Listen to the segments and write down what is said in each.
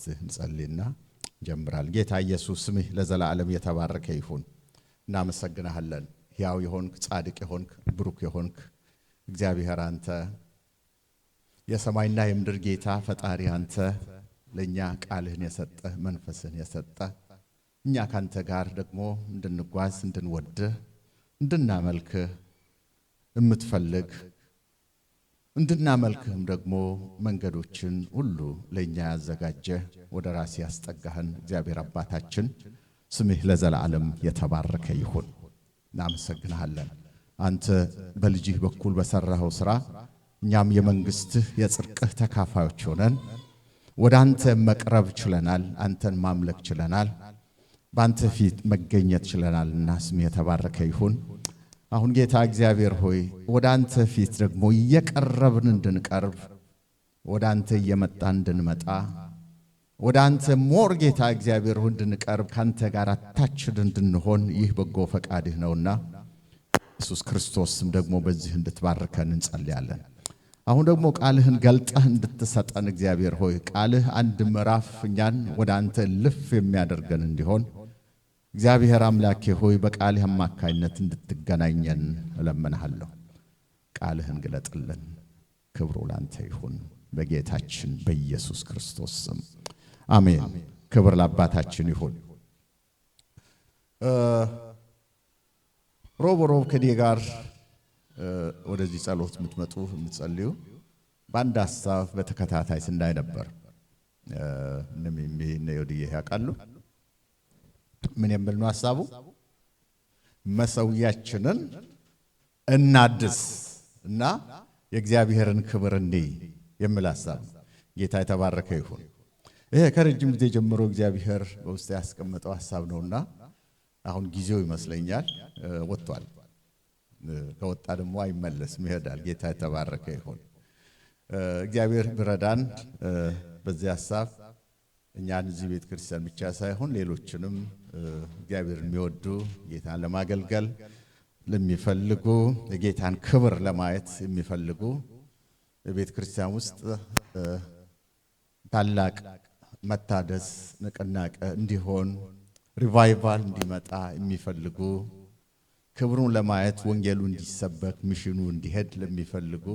መንግስትህ እንጸልይና ጀምራል። ጌታ ኢየሱስ ስምህ ለዘላለም የተባረከ ይሁን። እናመሰግናለን። ሕያው የሆንክ ጻድቅ የሆንክ ብሩክ የሆንክ እግዚአብሔር አንተ የሰማይና የምድር ጌታ ፈጣሪ አንተ ለኛ ቃልህን የሰጠ መንፈስህን የሰጠ እኛ ካንተ ጋር ደግሞ እንድንጓዝ እንድንወድህ እንድናመልክህ እምትፈልግ እንድናመልክህም ደግሞ መንገዶችን ሁሉ ለኛ ያዘጋጀ ወደ ራስ ያስጠጋህን እግዚአብሔር አባታችን ስምህ ለዘላለም የተባረከ ይሁን። እናመሰግናለን። አንተ በልጅህ በኩል በሰራኸው ሥራ እኛም የመንግስትህ የጽድቅህ ተካፋዮች ሆነን ወደ አንተ መቅረብ ችለናል። አንተን ማምለክ ችለናል። በአንተ ፊት መገኘት ችለናልና ስምህ የተባረከ ይሁን። አሁን ጌታ እግዚአብሔር ሆይ ወደ አንተ ፊት ደግሞ እየቀረብን እንድንቀርብ ወደ አንተ እየመጣን እንድንመጣ ወደ አንተ ሞር ጌታ እግዚአብሔር ሆይ እንድንቀርብ ካንተ ጋር አታችድ እንድንሆን ይህ በጎ ፈቃድህ ነውና ኢየሱስ ክርስቶስም ደግሞ በዚህ እንድትባርከን እንጸልያለን። አሁን ደግሞ ቃልህን ገልጠህ እንድትሰጠን እግዚአብሔር ሆይ ቃልህ አንድ ምዕራፍ እኛን ወደ አንተ ልፍ የሚያደርገን እንዲሆን እግዚአብሔር አምላኬ ሆይ በቃልህ አማካይነት እንድትገናኘን እለምንሃለሁ። ቃልህን ግለጥልን። ክብሩ ላንተ ይሁን በጌታችን በኢየሱስ ክርስቶስ ስም አሜን። ክብር ለአባታችን ይሁን። ሮብ ከኔ ጋር ወደዚህ ጸሎት የምትመጡ የምትጸልዩ በአንድ ሐሳብ በተከታታይ ስናይ ነበር። እነሚሚ ወዲህ ያቃሉ ምን የሚል ነው ሐሳቡ? መሠዊያችንን እናድስ እና የእግዚአብሔርን ክብር እንይ የሚል ሐሳብ። ጌታ የተባረከ ይሁን። ይሄ ከረጅም ጊዜ ጀምሮ እግዚአብሔር በውስጥ ያስቀመጠው ሐሳብ ነውና አሁን ጊዜው ይመስለኛል ወጥቷል። ከወጣ ደግሞ አይመለስም ይሄዳል። ጌታ የተባረከ ይሁን። እግዚአብሔር ብረዳን በዚህ ሐሳብ እኛን እዚህ ቤተ ክርስቲያን ብቻ ሳይሆን ሌሎችንም እግዚአብሔር የሚወዱ ጌታን ለማገልገል ለሚፈልጉ የጌታን ክብር ለማየት የሚፈልጉ በቤተ ክርስቲያን ውስጥ ታላቅ መታደስ ንቅናቄ እንዲሆን ሪቫይቫል እንዲመጣ የሚፈልጉ ክብሩን ለማየት ወንጌሉ እንዲሰበክ ሚሽኑ እንዲሄድ ለሚፈልጉ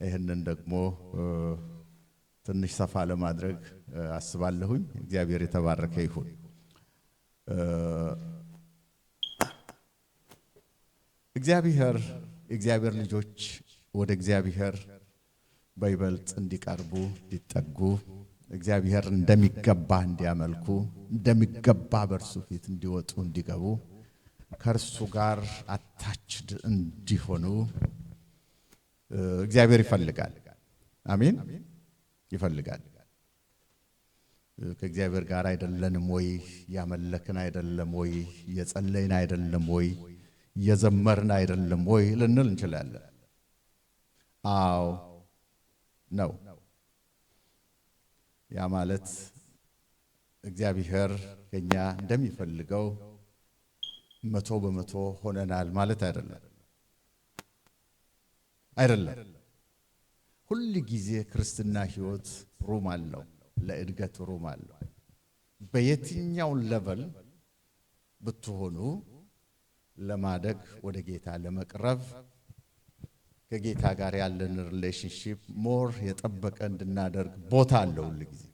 ይህንን ደግሞ ትንሽ ሰፋ ለማድረግ አስባለሁኝ። እግዚአብሔር የተባረከ ይሁን። እግዚአብሔር ልጆች ወደ እግዚአብሔር በይበልጥ እንዲቀርቡ እንዲጠጉ እግዚአብሔር እንደሚገባ እንዲያመልኩ እንደሚገባ በእርሱ ፊት እንዲወጡ እንዲገቡ ከእርሱ ጋር አታችድ እንዲሆኑ እግዚአብሔር ይፈልጋል። አሜን። ይፈልጋል። ከእግዚአብሔር ጋር አይደለንም ወይ? ያመለክን አይደለም ወይ? የጸለይን አይደለም ወይ? የዘመርን አይደለም ወይ ልንል እንችላለን። አዎ ነው። ያ ማለት እግዚአብሔር ከኛ እንደሚፈልገው 100% ሆነናል ማለት አይደለም። ሁሉ ጊዜ ክርስትና ሕይወት ሩም አለው፣ ለእድገት ሩም አለው። በየትኛው ሌቨል ብትሆኑ ለማደግ ወደ ጌታ ለመቅረብ ከጌታ ጋር ያለን ሪሌሽንሺፕ ሞር የጠበቀ እንድናደርግ ቦታ አለው። ሁሉ ጊዜ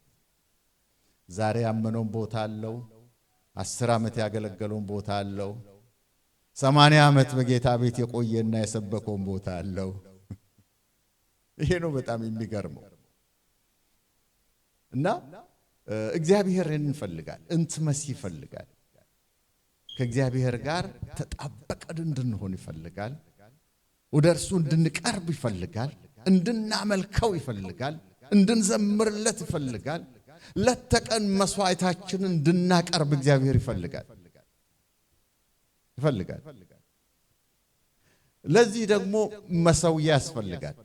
ዛሬ ያመነውን ቦታ አለው፣ 10 ዓመት ያገለገለውን ቦታ አለው፣ 80 ዓመት በጌታ ቤት የቆየና የሰበከውን ቦታ አለው። ይሄ ነው በጣም የሚገርመው። እና እግዚአብሔርን ይፈልጋል፣ እንትመሲ ይፈልጋል። ከእግዚአብሔር ጋር ተጣበቀን እንድንሆን ይፈልጋል። ወደ እርሱ እንድንቀርብ ይፈልጋል፣ እንድናመልከው ይፈልጋል፣ እንድንዘምርለት ይፈልጋል። ለተቀን መስዋዕታችንን እንድናቀርብ እግዚአብሔር ይፈልጋል። ለዚህ ደግሞ መሠዊያ ያስፈልጋል።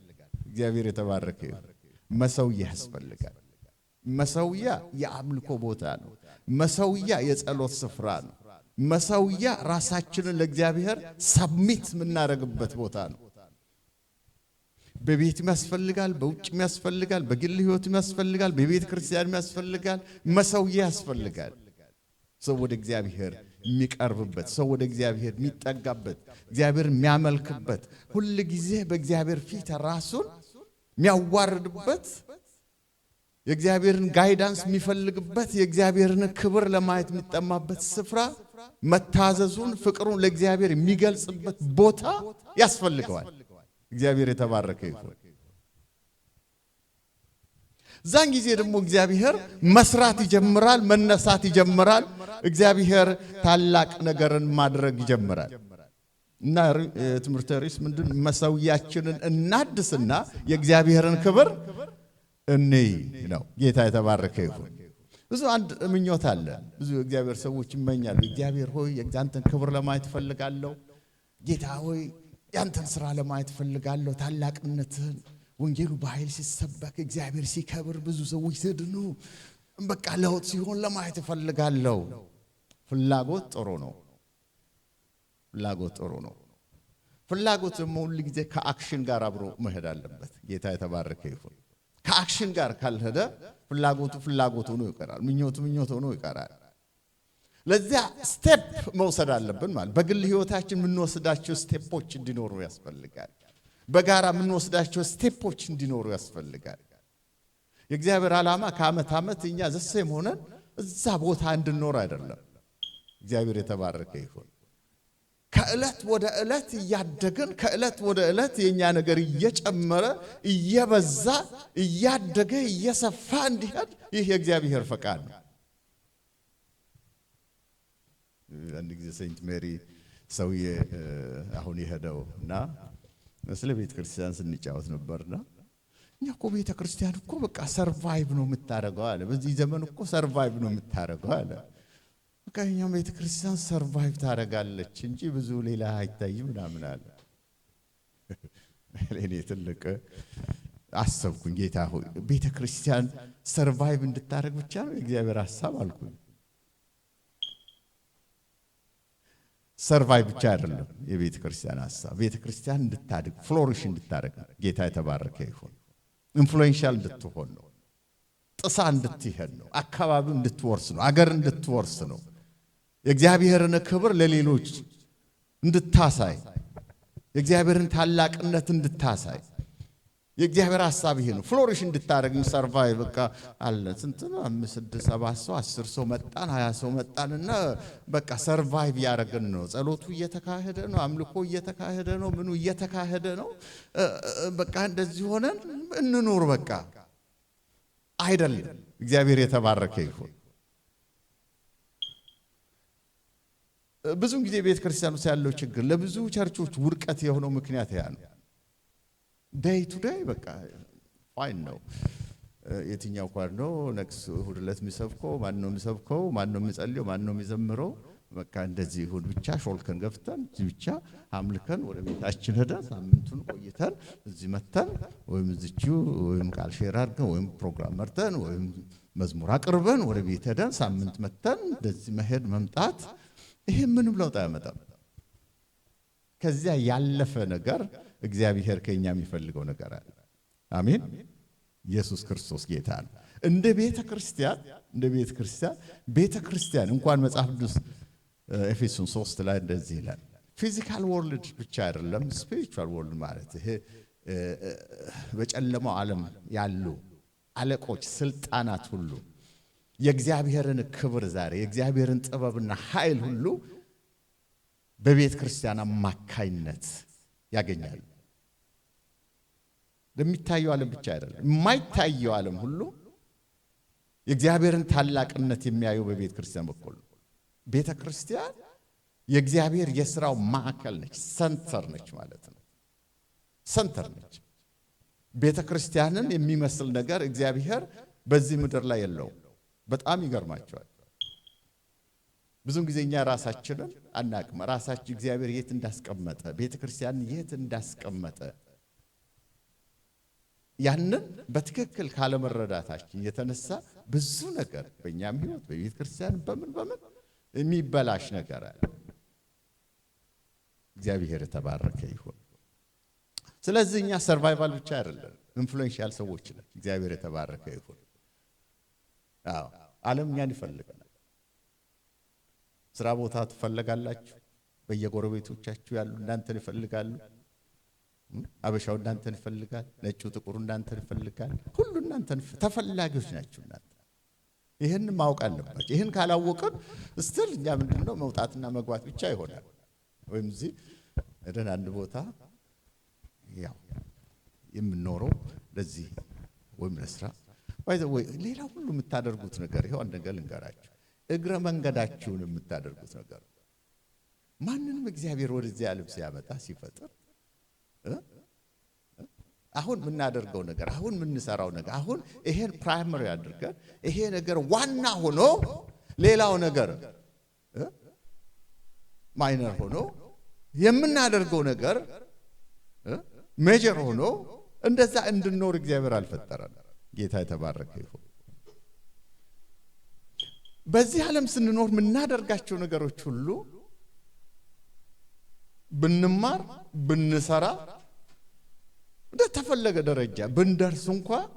እግዚአብሔር የተባረከ ይሁን። መሠዊያ ያስፈልጋል። መሠዊያ የአምልኮ ቦታ ነው። መሠዊያ የጸሎት ስፍራ ነው። መሠዊያ ራሳችንን ለእግዚአብሔር ሰብሚት የምናደርግበት ቦታ ነው። በቤት ያስፈልጋል፣ በውጭ ያስፈልጋል፣ በግል ህይወት ያስፈልጋል፣ በቤተ ክርስቲያን ያስፈልጋል፣ መሰውያ ያስፈልጋል። ሰው ወደ እግዚአብሔር የሚቀርብበት፣ ሰው ወደ እግዚአብሔር የሚጠጋበት፣ እግዚአብሔር የሚያመልክበት፣ ሁሉ ጊዜ በእግዚአብሔር ፊት ራሱን የሚያዋርድበት፣ የእግዚአብሔርን ጋይዳንስ የሚፈልግበት፣ የእግዚአብሔርን ክብር ለማየት የሚጠማበት ስፍራ፣ መታዘዙን ፍቅሩን ለእግዚአብሔር የሚገልጽበት ቦታ ያስፈልገዋል። እግዚአብሔር የተባረከ ይሁን። ዛን ጊዜ ደግሞ እግዚአብሔር መስራት ይጀምራል፣ መነሳት ይጀምራል። እግዚአብሔር ታላቅ ነገርን ማድረግ ይጀምራል። እና ትምህርተ ርዕስ ምንድን መሰውያችንን እናድስና የእግዚአብሔርን ክብር እንይ ነው። ጌታ የተባረከ ይሁን። ብዙ አንድ ምኞት አለ። ብዙ እግዚአብሔር ሰዎች ይመኛሉ። እግዚአብሔር ሆይ ያንተን ክብር ለማየት ፈልጋለሁ። ጌታ ሆይ ያንተን ስራ ለማየት ፈልጋለሁ። ታላቅነትህን ወንጌሉ በኃይል ሲሰበክ እግዚአብሔር ሲከብር ብዙ ሰዎች ሲድኑ በቃ ለውጥ ሲሆን ለማየት ፈልጋለሁ። ፍላጎት ጥሩ ነው። ፍላጎት ጥሩ ነው። ፍላጎት ደግሞ ሁሉ ጊዜ ከአክሽን ጋር አብሮ መሄድ አለበት። ጌታ የተባረከ ይሁን። ከአክሽን ጋር ካልሄደ ፍላጎቱ ፍላጎት ሆኖ ይቀራል፣ ምኞቱ ምኞት ሆኖ ይቀራል። ለዚያ ስቴፕ መውሰድ አለብን ማለት በግል ህይወታችን የምንወስዳቸው ስቴፖች እንዲኖሩ ያስፈልጋል። በጋራ የምንወስዳቸው ስቴፖች እንዲኖሩ ያስፈልጋል። የእግዚአብሔር ዓላማ ከዓመት ዓመት እኛ ዘሰም ሆነን እዛ ቦታ እንድንኖር አይደለም። እግዚአብሔር የተባረከ ይሁን። ከዕለት ወደ ዕለት እያደገን ከዕለት ወደ ዕለት የኛ ነገር እየጨመረ እየበዛ እያደገ እየሰፋ እንዲሄድ ይህ የእግዚአብሔር ፈቃድ ነው። አንድ ጊዜ ሴንት ሜሪ ሰውዬ አሁን የሄደውና ስለ ቤተ ክርስቲያን ስንጫወት ነበርና እኛ እኮ ቤተ ክርስቲያን እኮ በቃ ሰርቫይቭ ነው የምታረገው አለ። በዚህ ዘመን እኮ ሰርቫይቭ ነው የምታረገው አለ። በቃ እኛ ቤተ ክርስቲያን ሰርቫይቭ ታረጋለች እንጂ ብዙ ሌላ አይታይም ምናምን አለ። ለኔ ትልቅ አሰብኩኝ። ጌታ ሆይ ቤተ ክርስቲያን ሰርቫይቭ እንድታረግ ብቻ ነው የእግዚአብሔር ሐሳብ አልኩኝ። ሰርቫይቭ ብቻ አይደለም የቤተ ክርስቲያን ሐሳብ። ቤተ ክርስቲያን እንድታድግ ፍሎሪሽ እንድታረግ ጌታ የተባረከ ይሁን። ኢንፍሉዌንሻል እንድትሆን ነው። ጥሳ እንድትሄድ ነው። አካባቢው እንድትወርስ ነው። አገር እንድትወርስ ነው። የእግዚአብሔርን ክብር ለሌሎች እንድታሳይ፣ የእግዚአብሔርን ታላቅነት እንድታሳይ የእግዚአብሔር ሐሳብ ይሄ ነው። ፍሎሪሽ እንድታረግ ሰርቫይቭ በቃ አለ ስንት ነው 5 6 7 ሰው 10 ሰው መጣን 20 ሰው መጣንና በቃ ሰርቫይቭ ያረግን ነው። ጸሎቱ እየተካሄደ ነው። አምልኮ እየተካሄደ ነው። ምኑ እየተካሄደ ነው። በቃ እንደዚህ ሆነን እንኑር በቃ አይደለም። እግዚአብሔር የተባረከ ይሁን። ብዙ ጊዜ ቤተ ክርስቲያን ውስጥ ያለው ችግር ለብዙ ቸርቾች ውድቀት የሆነው ምክንያት ያ ነው። ዴይ ቱ ዴይ በቃ ፋይን ነው። የትኛው ኳር ነው ነክስ እሁድ ዕለት የሚሰብከው ማን ነው የሚሰብከው ማን ነው የሚጸልየው ማን ነው የሚዘምረው በቃ እንደዚህ እሁድ ብቻ ሾልከን ገፍተን እዚህ ብቻ አምልከን ወደ ቤታችን ሄደን ሳምንቱን ቆይተን እዚህ መተን ወይም እዚሁ ወይም ቃል ሼር አድርገን ወይም ፕሮግራም መርተን ወይም መዝሙር አቅርበን ወደ ቤት ሄደን ሳምንት መተን እንደዚህ መሄድ መምጣት ይሄ ምንም ለውጥ አያመጣም። ከዚያ ያለፈ ነገር እግዚአብሔር ከኛ የሚፈልገው ነገር አለ። አሜን። ኢየሱስ ክርስቶስ ጌታ ነው። እንደ ቤተ ክርስቲያን እንኳን መጽሐፍ ቅዱስ ኤፌሶን 3 ላይ እንደዚህ ይላል። ፊዚካል ወርልድ ብቻ አይደለም ስፒሪቹዋል ወርልድ ማለት ይሄ በጨለማው ዓለም ያሉ አለቆች ስልጣናት ሁሉ የእግዚአብሔርን ክብር ዛሬ የእግዚአብሔርን ጥበብና ኃይል ሁሉ በቤተ ክርስቲያን አማካይነት ያገኛል። ለሚታየው ዓለም ብቻ አይደለም የማይታየው ዓለም ሁሉ የእግዚአብሔርን ታላቅነት የሚያዩ በቤተ ክርስቲያን በኩል ነው። ቤተ ክርስቲያን የእግዚአብሔር የሥራው ማዕከል ነች፣ ሰንተር ነች ማለት ነው። ሰንተር ነች። ቤተ ክርስቲያንን የሚመስል ነገር እግዚአብሔር በዚህ ምድር ላይ የለውም። በጣም ይገርማቸዋል። ብዙን ጊዜ እኛ ራሳችንን አናቅም። ራሳችን እግዚአብሔር የት እንዳስቀመጠ ቤተ ክርስቲያን የት እንዳስቀመጠ ያንን በትክክል ካለመረዳታችን የተነሳ ብዙ ነገር በእኛም ሕይወት በቤተ ክርስቲያን በምን የሚበላሽ ነገር አለ። እግዚአብሔር የተባረከ ይሁን። ስለዚህ እኛ ሰርቫይቫል ብቻ አይደለም ኢንፍሉዌንሻል ሰዎች ነን እግዚአብሔር የተባረከ ይሁን አዎ ዓለም እኛን ይፈልጋል ስራ ቦታ ትፈልጋላችሁ በየጎረቤቶቻችሁ ያሉ እናንተን ይፈልጋሉ አበሻው እናንተን ይፈልጋል ነጩ ጥቁሩ እናንተን ይፈልጋል ሁሉ እናንተን ተፈላጊዎች ናችሁ እናንተ ይሄን ማወቅ አለባችሁ ይሄን ካላወቅን እስቲል እኛ ምንድነው መውጣትና መግባት ብቻ ይሆናል ወይም እዚህ እደን አንድ ቦታ ያው የምንኖረው ለዚህ ወይም ለስራ ወይ ሌላ ሁሉ የምታደርጉት ነገር ይሄው አንድ ነገር ልንገራችሁ እግረ መንገዳችሁን የምታደርጉት ነገር ማንንም እግዚአብሔር ወደዚህ ዓለም ሲያመጣ ሲፈጥር አሁን ምናደርገው ነገር አሁን ምንሰራው ነገር አሁን ይሄን ፕራይመሪ አድርገን ይሄ ነገር ዋና ሆኖ ሌላው ነገር ማይነር ሆኖ የምናደርገው ነገር ሜጀር ሆኖ እንደዛ እንድንኖር እግዚአብሔር አልፈጠረን ጌታ የተባረከ ይሁን በዚህ ዓለም ስንኖር ምናደርጋቸው ነገሮች ሁሉ ብንማር ብንሰራ ወደ ተፈለገ ደረጃ ብንደርስ እንኳን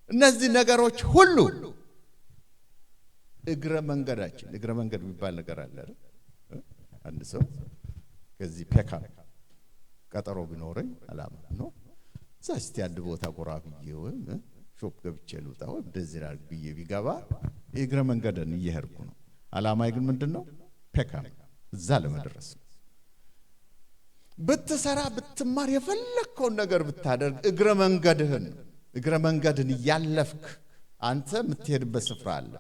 እነዚህ ነገሮች ሁሉ እግረ መንገዳችን እግረ መንገድ የሚባል ነገር አለ አይደል አንድ ሰው ከዚህ ፔካ ቀጠሮ ቢኖረኝ አላማ ነው ዛስቲ አንድ ቦታ ጎራ ብዬ ወይም ሾፕ ገብቼ ልውጣው እንደዚህ ላይ ብዬ ቢገባ እግረ መንገድን እየሄድኩ ነው አላማዬ ግን ምንድነው ፔካ እዛ ለመድረስ ብትሰራ ብትማር የፈለከው ነገር ብታደርግ እግረ መንገድን ያለፍክ አንተ የምትሄድበት ስፍራ አለ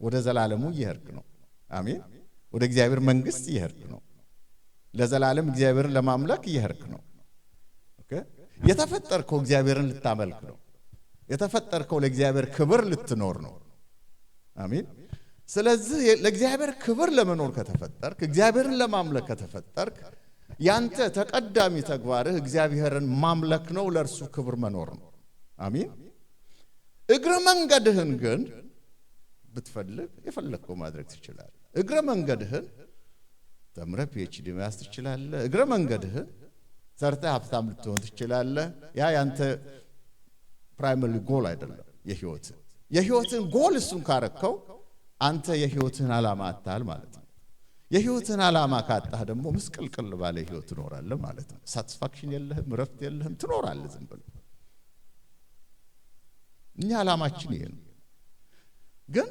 ወደ ዘላለሙ እየሄድክ ነው አሜን ወደ እግዚአብሔር መንግስት እየሄድክ ነው ለዘላለም እግዚአብሔርን ለማምለክ እየሄድክ ነው ኦኬ የተፈጠርከው እግዚአብሔርን ልታመልክ ነው የተፈጠርከው ለእግዚአብሔር ክብር ልትኖር ነው አሜን ስለዚህ ለእግዚአብሔር ክብር ለመኖር ከተፈጠርክ እግዚአብሔርን ለማምለክ ከተፈጠርክ ያንተ ተቀዳሚ ተግባርህ እግዚአብሔርን ማምለክ ነው ለእርሱ ክብር መኖር ነው አሜን እግረ መንገድህን ግን ብትፈልግ የፈለከው ማድረግ ትችላለህ እግረ መንገድህን ተምረህ PhD መያዝ ትችላለህ እግረ መንገድህን ሰርተህ ሀብታም ልትሆን ትችላለህ ያ ያንተ ፕራይመሪ ጎል አይደለም የህይወትን ጎል እሱን ካረከው አንተ የህይወትን ዓላማ አጣል ማለት ነው የህይወትን ዓላማ ካጣህ ደግሞ መስቀልቅል ባለ ህይወት ትኖራለህ ማለት ነው ሳቲስፋክሽን የለህም ረፍት የለህም ትኖራለህ ዝም ብለህ እኛ ዓላማችን ይሄ ነው ግን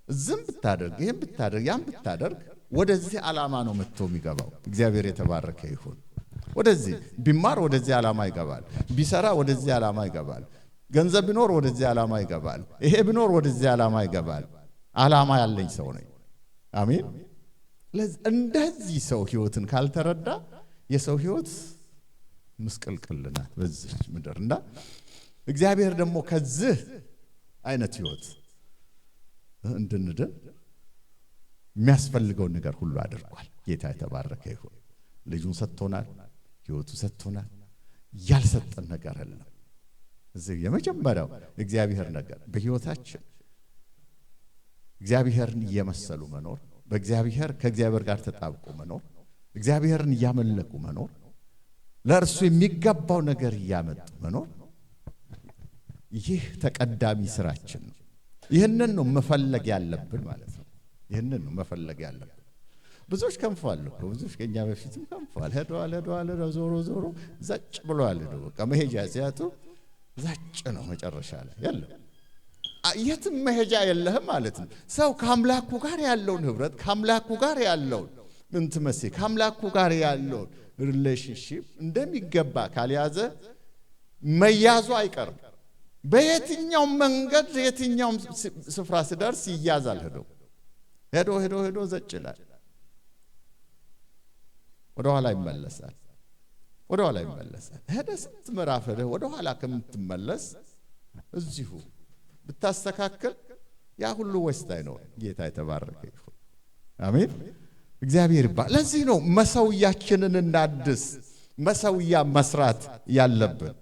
ዝም ብታደርግ ይሄን ብታደርግ ያን ብታደርግ ወደዚህ ዓላማ ነው መጥቶ የሚገባው እግዚአብሔር የተባረከ ይሁን ወደዚህ ቢማር ወደዚህ ዓላማ ይገባል ቢሰራ ወደዚህ ዓላማ ይገባል ገንዘብ ቢኖር ወደዚህ ዓላማ ይገባል ይሄ ቢኖር ወደዚህ ዓላማ ይገባል ዓላማ ያለኝ ሰው ነኝ አሜን እንደዚህ ሰው ህይወትን ካልተረዳ የሰው ህይወት መስቀልቅልናት በዚህ ምድርና እግዚአብሔር ደግሞ ከዚህ አይነት ህይወት እንድንድን የሚያስፈልገው ነገር ሁሉ አድርጓል ጌታ የተባረከ ይሁን ልጁን ሰጥቶናል ህይወቱ ሰጥቶናል ያልሰጠን ነገር የለም እዚህ የመጀመሪያው እግዚአብሔር ነገር በህይወታችን እግዚአብሔርን እየመሰሉ መኖር በእግዚአብሔር ከእግዚአብሔር ጋር ተጣብቆ መኖር እግዚአብሔርን ያመለኩ መኖር ለእርሱ የሚገባው ነገር ያመጡ መኖር ይህ ተቀዳሚ ስራችን ነው ይሄንን ነው መፈለግ ያለብን ማለት ነው ይሄንን ነው መፈለግ ያለብን ብዙዎች ከንፈዋል ብዙዎች ከኛ በፊትም ከንፈዋል ሄደዋል ዞሮ ዘጭ ብለዋል በቃ መሄጃ ሲያጡ ዘጭ ነው መጨረሻ ላይ ያለው የትም መሄጃ የለህም ማለት ነው ሰው ከአምላኩ ጋር ያለውን ህብረት ከአምላኩ ጋር ያለውን እንትመሲ ከአምላኩ ጋር ያለውን ሪሌሽንሺፕ እንደሚገባ ካልያዘ መያዙ አይቀርም በየትኛው መንገድ የትኛው ስፍራ ሲደርስ ይያዛል ሄዶ ዘጭላል ወደ ኋላ ይመለሳል ሄደ ስትመራፈ ወደ ኋላ ከምትመለስ እዚሁ ብታስተካከል ያ ሁሉ ወስት አይኖር ጌታ የተባረከ ይሁን አሜን እግዚአብሔር ይባል ለዚህ ነው መሰውያችንን እናድስ መሰውያ መስራት ያለብን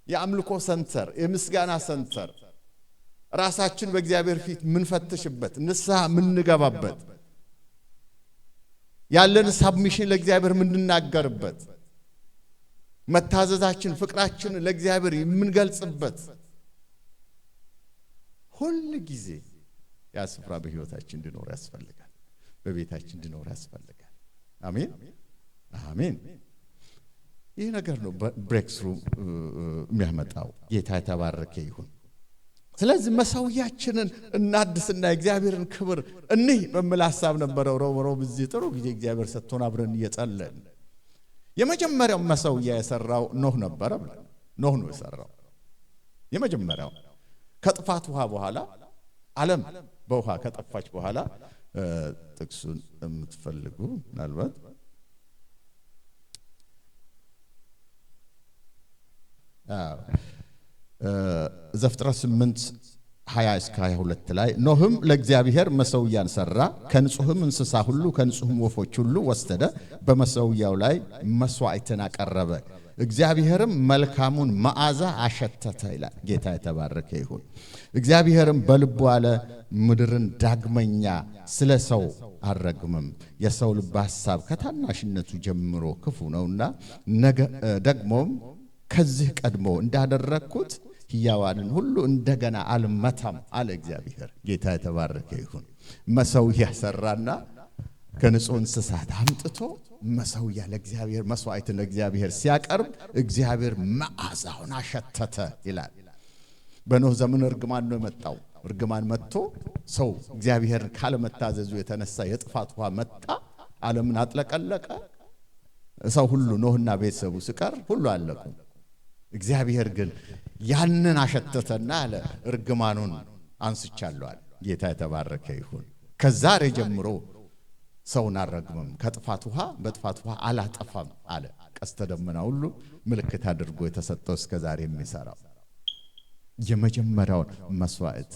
የአምልኮ ሰንተር የምስጋና ሰንተር ራሳችን በእግዚአብሔር ፊት ምንፈትሽበት ንስሐ ምንገባበት ያለን ሳብሚሽን ለእግዚአብሔር ምንናገርበት መታዘዛችን ፍቅራችን ለእግዚአብሔር የምንገልጽበት ሁሉ ጊዜ ያ ስፍራ በህይወታችን እንዲኖር ያስፈልጋል በቤታችን እንዲኖር ያስፈልጋል አሜን አሜን ይህ ነገር ነው ብሬክ ስሩ የሚያመጣው ጌታ የተባረከ ይሁን ስለዚህ መሰውያችንን እናድስና እግዚአብሔርን ክብር እንይ በመላ ሐሳብ ነበር ሮብ እዚህ ጥሩ ጊዜ እግዚአብሔር ሰጥቶን አብረን እየጸለይን የመጀመሪያው መሰውያ የሰራው ኖህ ነበር ኖህ ነው የሰራው የመጀመሪያው ከጥፋት ውሃ በኋላ ዓለም በውሃ ከጠፋች በኋላ ጥቅሱን የምትፈልጉ ምናልባት ዘፍጥረት 8:20 እስከ 22 ላይ ኖህም ለእግዚአብሔር መሰውያን ሰራ ከንጹህም እንስሳ ሁሉ ከንጹህም ወፎች ሁሉ ወሰደ በመሰውያው ላይ መስዋዕትን አቀረበ እግዚአብሔርም መልካሙን መዓዛ አሸተተ ይላል ጌታ የተባረከ ይሁን እግዚአብሔርም በልቡ አለ ምድርን ዳግመኛ ስለሰው አረግምም የሰው ልብ ሐሳብ ከታናሽነቱ ጀምሮ ክፉ ነውና ደግሞም ከዚህ ቀድሞ እንዳደረኩት ሕያዋንን ሁሉ እንደገና አልመታም አለ እግዚአብሔር ጌታ የተባረከ ይሁን መሰውያ ሰራና ከንጹህ እንስሳት አምጥቶ መሰውያ ለእግዚአብሔር መስዋዕት ለእግዚአብሔር ሲያቀርብ እግዚአብሔር መዓዛውን አሸተተ ይላል በኖህ ዘመን እርግማን ነው የመጣው እርግማን መጥቶ ሰው እግዚአብሔር ካለመታዘዙ የተነሳ የጥፋት ውሃ መጣ ዓለምን አጥለቀለቀ ሰው ሁሉ ኖህና ቤተሰቡ ሲቀር ሁሉ አለቁ እግዚአብሔር ግን ያንን አሸተተና አለ እርግማኑን አንስቻለሁ ጌታ የተባረከ ይሁን ከዛሬ ጀምሮ ሰውን አረግምም ከጥፋት ውሃ በጥፋት ውሃ አላጠፋም አለ ቀስተ ደመና ሁሉ ምልክት አድርጎ የተሰጠው እስከዛሬ የሚሰራው የመጀመሪያውን መስዋዕት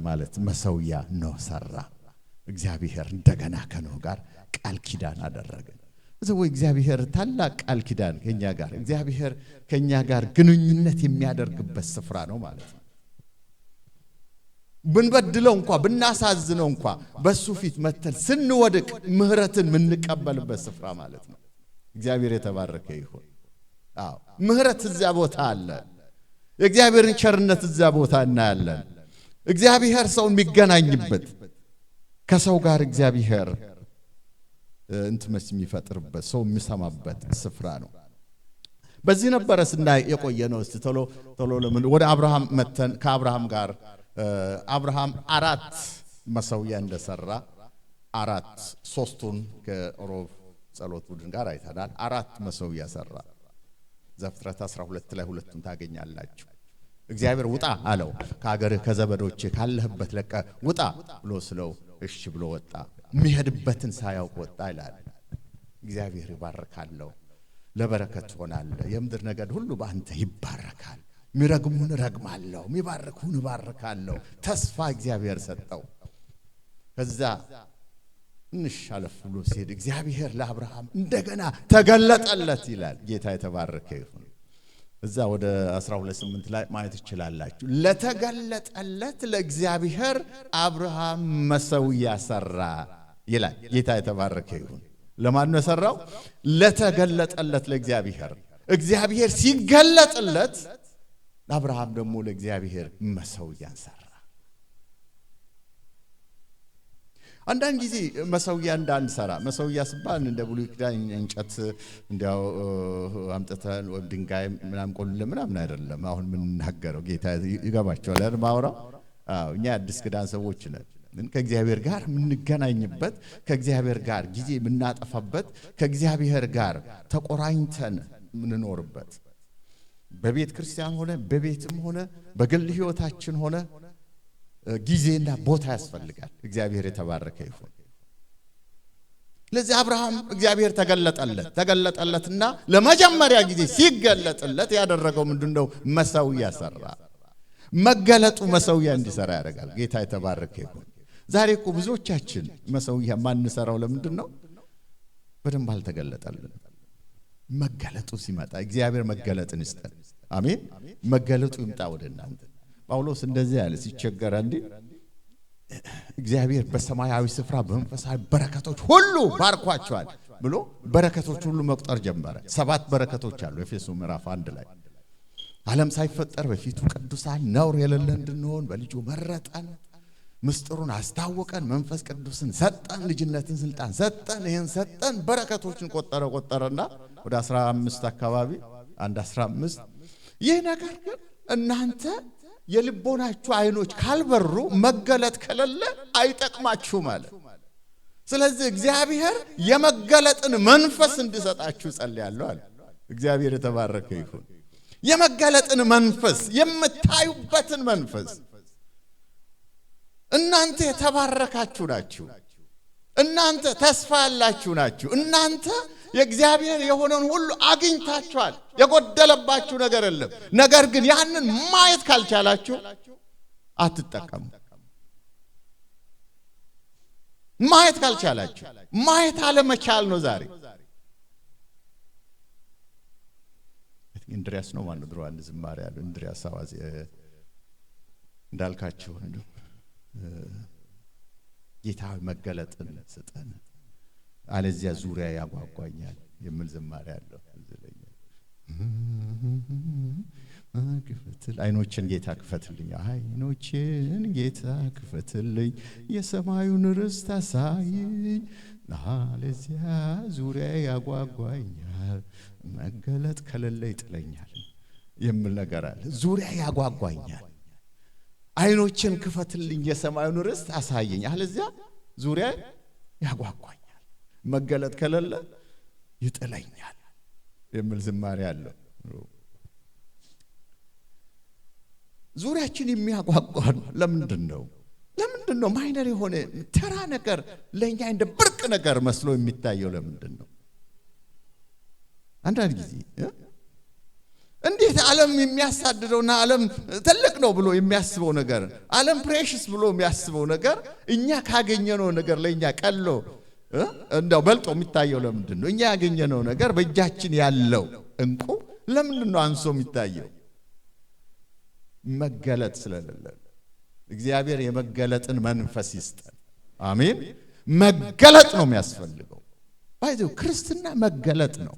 ማለት መሰውያ ነው ሰራ እግዚአብሔር እንደገና ከኖህ ጋር ቃል ኪዳን አደረገ ዘው እግዚአብሔር ታላቅ ቃል ኪዳን ከኛ ጋር እግዚአብሔር ከኛ ጋር ግንኙነት የሚያደርግበት ስፍራ ነው ማለት ነው ብንበድለው እንኳን ብናሳዝነው እንኳን በሱ ፊት መተን ስንወድቅ ምህረትን ምንቀበልበት ስፍራ ማለት ነው እግዚአብሔር የተባረከ ይሁን አዎ ምህረት እዚያ ቦታ አለ የእግዚአብሔርን ቸርነት እዚያ ቦታ እናያለን እግዚአብሔር ሰው የሚገናኝበት ከሰው ጋር እግዚአብሔር እንትመስ የሚፈጥርበት ሰው የሚሰማበት ስፍራ ነው በዚህ ነበር ስናይ የቆየነው እስቲ ቶሎ ለምን ወደ አብርሃም መተን ከአብርሃም ጋር አብርሃም 4 መሰውያ እንደሰራ 4 ሶስቱን ከሮብ ጸሎት ቡድን ጋር አይተናል 4 መሰውያ ሰራ ዘፍጥረት 12 ላይ ሁለቱን ታገኛላችሁ እግዚአብሔር ውጣ አለው ከሀገር ከዘበዶች ካለህበት ለቀ ውጣ ብሎ ስለው እሺ ብሎ ወጣ የሚሄድበትን ሳያውቅ ወጣ ይላል እግዚአብሔር ይባርካለው ለበረከት ሆናል የምድር ነገድ ሁሉ በአንተ ይባረካል ሚረግሙን ረግማለው ሚባርኩን ባርካለው ተስፋ እግዚአብሔር ሰጠው ከዛ እንሻለፍ ብሎ ሲሄድ እግዚአብሔር ለአብርሃም እንደገና ተገለጠለት ይላል ጌታ የተባረከ ይሁን እዛ ወደ 12:8 ላይ ማየት ይችላልላችሁ ለተገለጠለት ለእግዚአብሔር አብርሃም መሰውያ ሰራ ይላል ጌታ የተባረከ ይሁን ለማን ነው ሰራው ለተገለጠለት ለእግዚአብሔር እግዚአብሔር ሲገለጥለት አብርሃም ደግሞ ለእግዚአብሔር መሰውያን ሰራ አንዳንድ ጊዜ መሰውያ እንዳንሰራ መሰውያ ሲባል እንደ ብሉይ ኪዳን እንጨት እንዲያው አምጥተን ወይ ድንጋይ ምናምን ቆልለ ምናምን አይደለም አሁን ምን እናገረው ጌታ ይገባቸዋል አይደል ማውራው እኛ አዲስ ኪዳን ሰዎች ነን ግን ከእግዚአብሔር ጋር ምንገናኝበት ከእግዚአብሔር ጋር ጊዜ ምናጠፋበት ከእግዚአብሔር ጋር ተቆራኝተን ምንኖርበት በቤት ክርስቲያን ሆነ በቤትም ሆነ በግል ህይወታችን ሆነ ጊዜና ቦታ ያስፈልጋል እግዚአብሔር የተባረከ ይሁን ለዚህ አብርሃም እግዚአብሔር ተገለጠለትና ለመጀመሪያ ጊዜ ሲገለጥለት ያደረገው ምንድነው መሰውያ ሰራ መገለጡ መሰውያ እንዲሰራ ያደርጋል ጌታ የተባረከ ይሁን ዛሬ እኮ ብዙዎቻችን መሰውያ ማን ሰራው ለምንድነው በደንብ አልተገለጠልን መገለጡ ሲመጣ እግዚአብሔር መገለጥን ይስጠን አሜን መገለጡ ይምጣ ወደናንተ ጳውሎስ እንደዚህ ያለ ሲቸገር እንዴ እግዚአብሔር በሰማያዊ ስፍራ በመንፈሳዊ በረከቶች ሁሉ ባርኳቸዋል ብሎ በረከቶች ሁሉ መቁጠር ጀመረ። 7 በረከቶች አሉ ኤፌሶ ምዕራፍ 1 ላይ ዓለም ሳይፈጠር በፊቱ ቅዱሳን ነውር የሌለን እንድንሆን በልጁ መረጠን፣ ምስጢሩን አስታወቀን፣ መንፈስ ቅዱስን ሰጠን፣ ልጅነትን ስልጣን ሰጠን። ይሄን ሰጠን በረከቶችን ቆጠረና ወደ 15 አካባቢ 15 ይህ ነገር ግን እናንተ የልቦናችሁ አይኖች ካልበሩ መገለጥ ከሌለ አይጠቅማችሁ ማለት። ስለዚህ እግዚአብሔር የመገለጥን መንፈስ እንዲሰጣችሁ ጸልያለሁ አለ። እግዚአብሔር የተባረከ ይሁን። የመገለጥን መንፈስ የምታዩበትን መንፈስ። እናንተ የተባረካችሁ ናችሁ። እናንተ ተስፋ ያላችሁ ናችሁ። እናንተ የእግዚአብሔር የሆነውን ሁሉ አግኝታችኋል። የጎደለባችሁ ነገር የለም። ነገር ግን ያንን ማየት ካልቻላችሁ አትጠቀሙ። ማየት ካልቻላችሁ ማየት አለመቻል ነው ዛሬ። እንድሪያስ ነው ማለት ድሮ አንድ ዝማሬ ያለው እንድሪያስ አዋዜ እንዳልካችሁ ነው። ጌታ መገለጥን ስጠን አለዚያ ዙሪያ ያጓጓኛል የሚል ዝማሬ ያለው ዝለኛል። ክፈትል አይኖችን ጌታ ክፈትልኝ፣ አይኖችን ጌታ ክፈትልኝ፣ የሰማዩን ርስት አሳየኝ፣ አለዚያ ዙሪያ ያጓጓኛል፣ መገለጥ ከሌለ ይጥለኛል የሚል ነገር አለ። ዙሪያ ያጓጓኛል፣ አይኖችን ክፈትልኝ፣ የሰማዩን ርስት አሳየኝ፣ አለዚያ ዙሪያ ያጓጓኛል፣ መገለጥ ከሌለ ይጥለኛል የሚል ዝማሬ አለው። ዙሪያችን የሚያጓጓን ለምንድነው? ማይነር የሆነ ተራ ነገር ለኛ እንደ ብርቅ ነገር መስሎ የሚታየው ለምንድነው? አንዳንድ ጊዜ እንዴት ዓለም የሚያሳድደውና ዓለም ትልቅ ነው ብሎ የሚያስበው ነገር፣ ዓለም ፕሬሽስ ብሎ የሚያስበው ነገር እኛ ካገኘነው ነገር ለኛ ቀሎ እንደው በልጦ የሚታየው ለምንድነው? እኛ ያገኘነው ነገር በእጃችን ያለው እንቁ ለምንድነው አንሶ የሚታየው? መገለጥ ስለሌለ። እግዚአብሔር የመገለጥን መንፈስ ይስጠን። አሜን። መገለጥ ነው የሚያስፈልገው። ባይዘው ክርስትና መገለጥ ነው።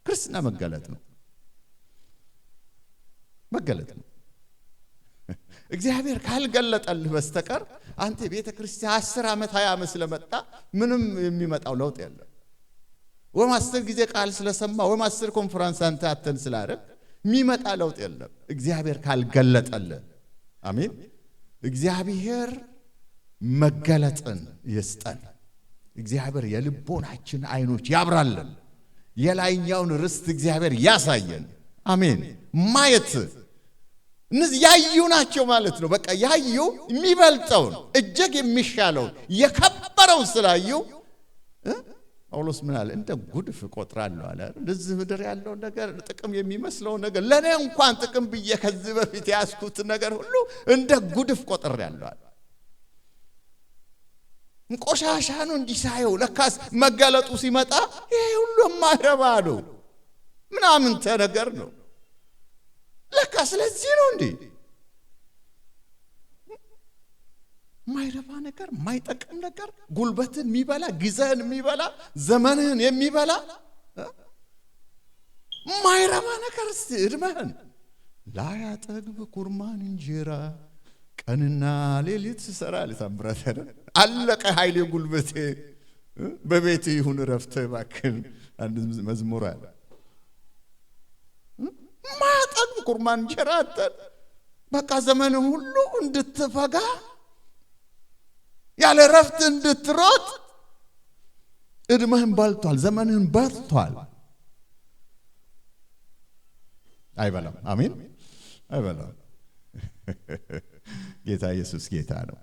ክርስትና መገለጥ ነው። እግዚአብሔር ካልገለጠልህ በስተቀር አንተ ቤተ ክርስቲያን 10 ዓመት 20 ዓመት ስለመጣ ምንም የሚመጣው ለውጥ የለም። ወይም 10 ጊዜ ቃል ስለሰማ ወይም 10 ኮንፈረንስ አንተ አተን ስላደረግ የሚመጣ ለውጥ የለም እግዚአብሔር ካልገለጠልህ። አሜን። እግዚአብሔር መገለጥን ይስጠን። እግዚአብሔር የልቦናችን አይኖች ያብራልን። የላይኛውን ርስት እግዚአብሔር ያሳየን። አሜን። ማየት እነዚህ ያዩ ናቸው ማለት ነው። በቃ ያዩ የሚበልጠውን እጅግ የሚሻለውን የከበረውን ስላዩ ጳውሎስ ምን አለ? እንደ ጉድፍ ቆጥራለሁ አለ። እንደዚህ ምድር ያለው ነገር ጥቅም የሚመስለው ነገር ለኔ እንኳን ጥቅም ብዬ ከዚህ በፊት ያስኩት ነገር ሁሉ እንደ ጉድፍ ቆጥሬያለሁ አለ። ቆሻሻ ነው እንዲሳየው ለካስ መገለጡ ሲመጣ ይሄ ሁሉ የማይረባ ነው ምናምን ነገር ነው ለካ። ስለዚህ ነው እንዴ ማይረባ ነገር፣ ማይጠቅም ነገር፣ ጉልበትን የሚበላ ጊዜህን የሚበላ ዘመንህን የሚበላ ማይረባ ነገር እድሜህን ላያጠግብ ኩርማን እንጀራ ቀንና ሌሊት ሰራል ታምራት አለቀ ኃይሌ ጉልበቴ በቤት ይሁን ረፍተ ባክን። አንድ መዝሙር አለ። ማያጠግብ ኩርማን እንጀራ በቃ ዘመንህ ሁሉ እንድትፈጋ ያለ ረፍት እንድትሮጥ እድሜህን ባልቷል፣ ዘመንህን ባልቷል። አይበላም። አሜን። አይበላም። ጌታ ኢየሱስ ጌታ ነው።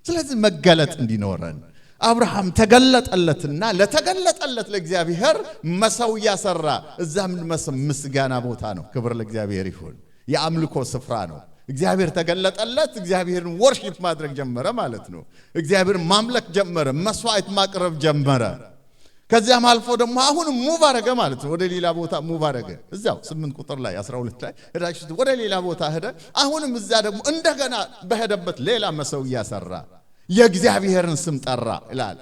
ስለዚህ መገለጥ እንዲኖረን አብርሃም ተገለጠለትና ለተገለጠለት ለእግዚአብሔር መሠዊያ ሰራ። እዛም ምስጋና ቦታ ነው። ክብር ለእግዚአብሔር ይሁን። የአምልኮ ስፍራ ነው። እግዚአብሔር ተገለጠለት። እግዚአብሔርን ወርሺፕ ማድረግ ጀመረ ማለት ነው። እግዚአብሔርን ማምለክ ጀመረ፣ መስዋዕት ማቅረብ ጀመረ። ከዚያም አልፎ ደግሞ አሁን ሙቭ አረገ ማለት ነው። ወደ ሌላ ቦታ ሙቭ አረገ። እዛው 8 ቁጥር ላይ 12 ላይ ሄዳችሁ ወደ ሌላ ቦታ ሄደ። አሁንም እዛ ደግሞ እንደገና በሄደበት ሌላ መሠዊያ ሰራ፣ የእግዚአብሔርን ስም ጠራ ይላል።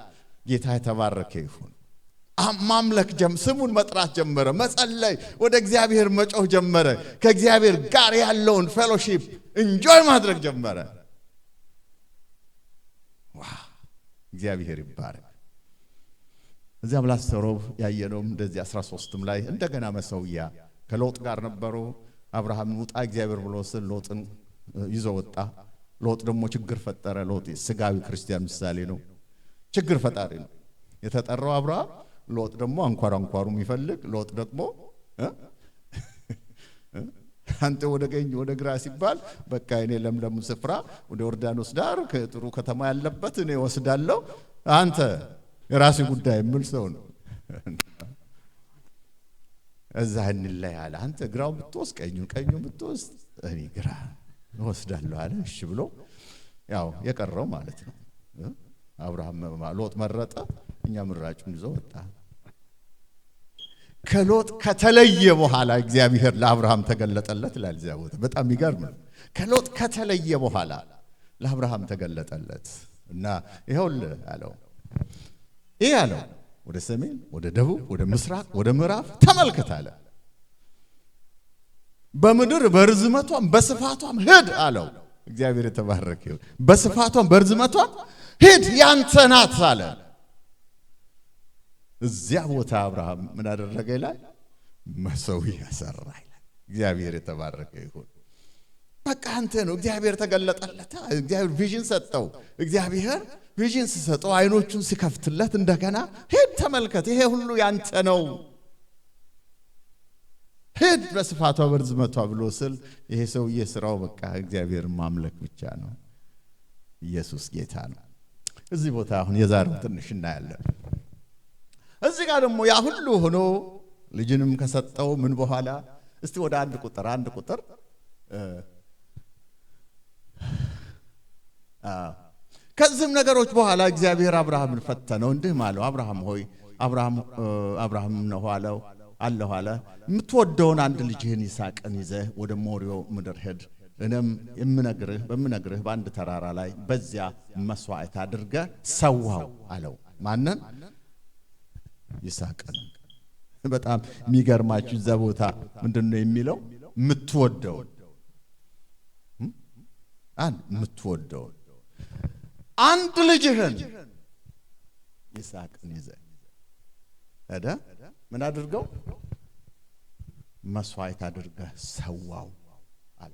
ጌታ የተባረከ ይሁን። ማምለክ ስሙን መጥራት ጀመረ መጸለይ ወደ እግዚአብሔር መጮህ ጀመረ ከእግዚአብሔር ጋር ያለውን ፌሎሺፕ ኢንጆይ ማድረግ ጀመረ ዋው እግዚአብሔር ይባረክ እዚያ ብላስተሮብ ያየነው እንደዚህ 13ም ላይ እንደገና መሰውያ ከሎጥ ጋር ነበሩ አብርሃም ውጣ እግዚአብሔር ብሎ ሎጥን ይዞ ወጣ ሎጥ ደግሞ ችግር ፈጠረ ሎጥ ስጋዊ ክርስቲያን ምሳሌ ነው ችግር ፈጣሪ ነው የተጠራው አብርሃም ሎጥ ደግሞ አንኳራንኳሩ የሚፈልግ ሎጥ ደግሞ አንተ ወደ ቀኝ ወደ ግራ ሲባል በቃ እኔ ለምለም ስፍራ ወደ ዮርዳኖስ ዳር ከጥሩ ከተማ ያለበት እኔ ወስዳለሁ አንተ የራስ ጉዳይ ምን ሰው ነው እዛን ላይ አለ አንተ ግራው ብትወስ ቀኙ ብትወስ እኔ ግራ ወስዳለሁ አለ እሺ ብሎ ያው የቀረው ማለት ነው አብርሃም ሎጥ መረጠ እኛ ምራጩን ይዞ ወጣ ከሎጥ ከተለየ በኋላ እግዚአብሔር ለአብርሃም ተገለጠለት ለልዛው በጣም ይገርም ከሎጥ ከተለየ በኋላ ለአብርሃም ተገለጠለት እና ይሄውል አለው ይሄ አለው ወደ ሰሜን ወደ ደቡብ ወደ ምስራቅ ወደ ምዕራብ ተመልከት አለ በመድር በርዝመቷም በስፋቷም ሄድ አለው እግዚአብሔር የተባረከ ይሁን በስፋቷም በርዝመቷም ሄድ ያንተ ናት አለ እዚያ ቦታ አብርሃም ምን አደረገ ይላል መሰዊያ ሰራ ይላል እግዚአብሔር የተባረከ ይሁን በቃ አንተ ነው እግዚአብሔር ተገለጠለት እግዚአብሔር ቪዥን ሰጠው እግዚአብሔር ቪዥን ሲሰጠው አይኖቹን ሲከፍትለት እንደገና ሄድ ተመልከት ይሄ ሁሉ ያንተ ነው ሄድ በስፋቷ በርዝመቷ ብሎ ስል ይሄ ሰውዬ ስራው በቃ እግዚአብሔር ማምለክ ብቻ ነው ኢየሱስ ጌታ ነው እዚህ ቦታ አሁን የዛሬው ትንሽ እናያለን እዚህ ጋር ደግሞ ያ ሁሉ ሆኖ ልጅንም ከሰጠው ምን በኋላ እስቲ ወደ አንድ ቁጥር ከዚህም ነገሮች በኋላ እግዚአብሔር አብርሃምን ፈተነው እንዲህ ማለው አብርሃም ሆይ አብርሃም ነው አለው አለሁ አለ የምትወደውን አንድ ልጅህን ይስሐቅን ይዘህ ወደ ሞሪዮ ምድር ሄድ እኔም በምነግርህ በአንድ ተራራ ላይ በዚያ መስዋዕት አድርገህ ሰዋው አለው ማንን ይስሐቅን በጣም የሚገርማችሁ እዛ ቦታ ምንድነው የሚለው የምትወደው አንድ ልጅህን ይስሐቅን ይዘህ ምን አድርገው መስዋዕት አድርገህ ሰዋው አለ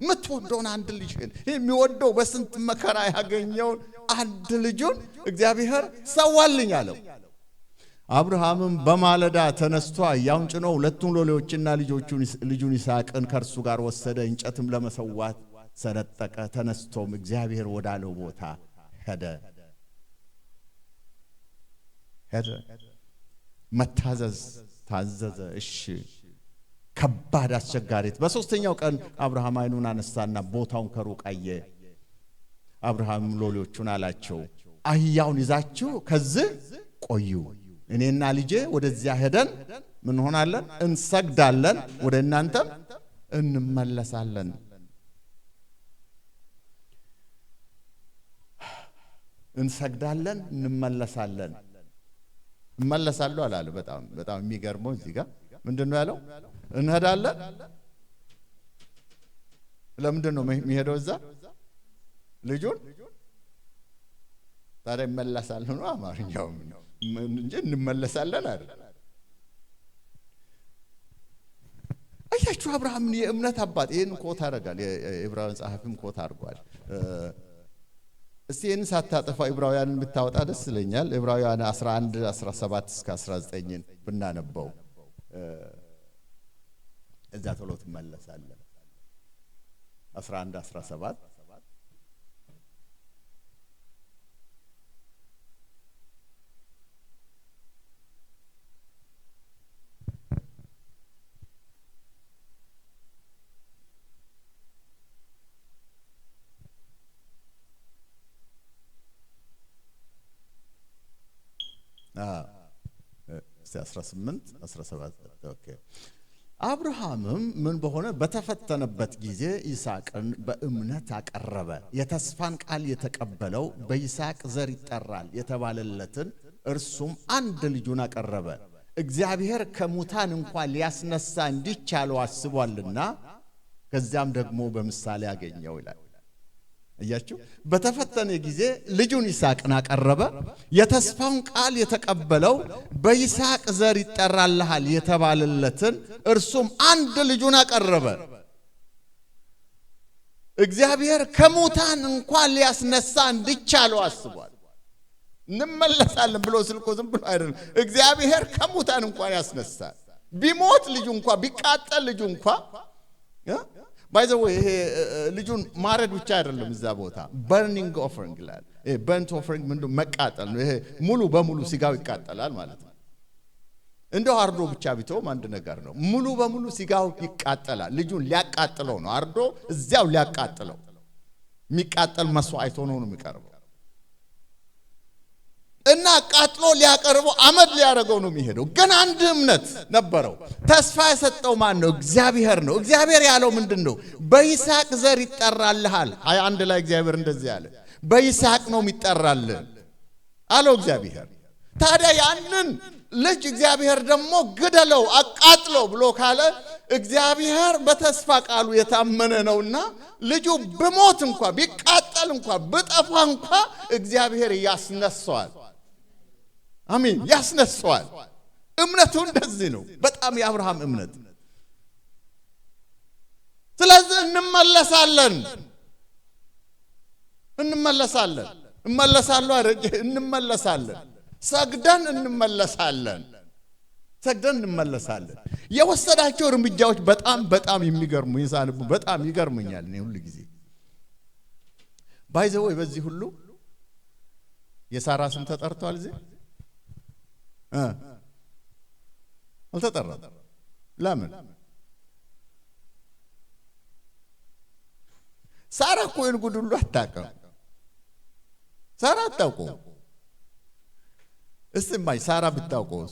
የምትወደውን አንድ ልጅህን የሚወደው በስንት መከራ ያገኘው አንድ ልጁን እግዚአብሔር ሰዋልኝ አለው አብርሃምም በማለዳ ተነስቶ ያውን ጭኖ ሁለቱን ሎሌዎችና ልጁን ይስሐቅን ከርሱ ጋር ወሰደ እንጨትም ለመሰዋት ሰነጠቀ ተነስቶም እግዚአብሔር ወዳለው ቦታ ሄደ መታዘዝ ታዘዘ እሺ ከባድ አስቸጋሪት በሶስተኛው ቀን አብርሃም አይኑን አነሳና ቦታውን ከሩቅ አየ አብርሃም ሎሌዎቹን አላቸው አህያውን ይዛችሁ ከዚህ ቆዩ እኔና ልጄ ወደዚያ ሄደን ምን ሆናለን እንሰግዳለን ወደ እናንተም እንመለሳለን እንሰግዳለን እንመለሳለን እመለሳለሁ አላለ በጣም የሚገርመው እዚህ ጋር ምንድነው ያለው እንሄዳለን ለምንድን ነው የሚሄደው እዛ ልጁን ታዲያ ይመለሳል ነው አማርኛው እንጂ እንመለሳለን አይደል አያችሁ አብርሃምን የእምነት አባት ይሄን ኮት አደረጋል የዕብራውያን ጸሐፊም ኮት አድርጓል እስቲ ይሄን ሳታጠፋ ዕብራውያንን ብታወጣ ደስ ይለኛል ዕብራውያን 11 17 እስከ 19 ብናነበው እዛ ቶሎ ትመለሳለህ 11 17 18 17 ኦኬ አብርሃምም ምን በሆነ በተፈተነበት ጊዜ ይስሐቅን በእምነት አቀረበ የተስፋን ቃል የተቀበለው በይስሐቅ ዘር ይጠራል የተባለለትን እርሱም አንድ ልጁን አቀረበ እግዚአብሔር ከሙታን እንኳን ሊያስነሳ እንዲቻለው አስቧልና ከዚያም ደግሞ በምሳሌ ያገኘው ይላል አያችሁ በተፈተነ ጊዜ ልጁን ይስሐቅን አቀረበ የተስፋውን ቃል የተቀበለው በይስሐቅ ዘር ይጠራልሃል የተባለለትን እርሱም አንድ ልጁን አቀረበ እግዚአብሔር ከሙታን እንኳን ሊያስነሳ እንዲቻለው አስቧል እንመለሳለን ብሎ ስልኮ ዝም ብሎ አይደለም እግዚአብሔር ከሙታን እንኳን ያስነሳል ቢሞት ልጁ እንኳን ቢቃጠል ልጁ እንኳን by the way ይሄ ልጁን ማረድ ብቻ አይደለም እዛ ቦታ burning offering ይላል ይሄ burnt offering ምንድነው መቃጠል ነው ይሄ ሙሉ በሙሉ ሲጋው ይቃጠላል ማለት ነው እንደው አርዶ ብቻ ቢተው አንድ ነገር ነው ሙሉ በሙሉ ሲጋው ይቃጠላል ልጁን ሊያቃጥለው ነው አርዶ እዚያው ሊያቃጥለው የሚቃጠል መስዋዕት ሆኖ ነው የሚቀርበው እና ቃጥሎ ሊያቀርበው አመድ ሊያረገው ነው የሚሄደው ግን አንድ እምነት ነበረው ተስፋ የሰጠው ማን ነው እግዚአብሔር ነው እግዚአብሔር ያለው ምንድነው በይስሐቅ ዘር ይጠራልሃል አንድ ላይ እግዚአብሔር እንደዚህ ያለ በይስሐቅ ነው የሚጠራልህ አለው እግዚአብሔር ታዲያ ያንን ልጅ እግዚአብሔር ደግሞ ግደለው አቃጥለው ብሎ ካለ እግዚአብሔር በተስፋ ቃሉ የታመነ ነውና ልጁ በሞት እንኳን ቢቃጠል እንኳን በጠፋ እንኳን እግዚአብሔር ያስነሳዋል አሜን ያስነሳዋል እምነቱ እንደዚህ ነው በጣም የአብርሃም እምነት ስለዚህ እንመለሳለን ሰግደን እንመለሳለን የወሰዳቸው እርምጃዎች በጣም የሚገርሙ ይሳንቡ በጣም ይገርመኛል እኔ ሁሉ ጊዜ ባይዘው በዚህ ሁሉ የሳራ ስም ተጠርቷል እዚህ አልተጠራም ለምን ሳራ እኮ እንጉድ ሁሉ አታውቅም ሳራ አታውቀው እስማይ ሳራ ብታውቀው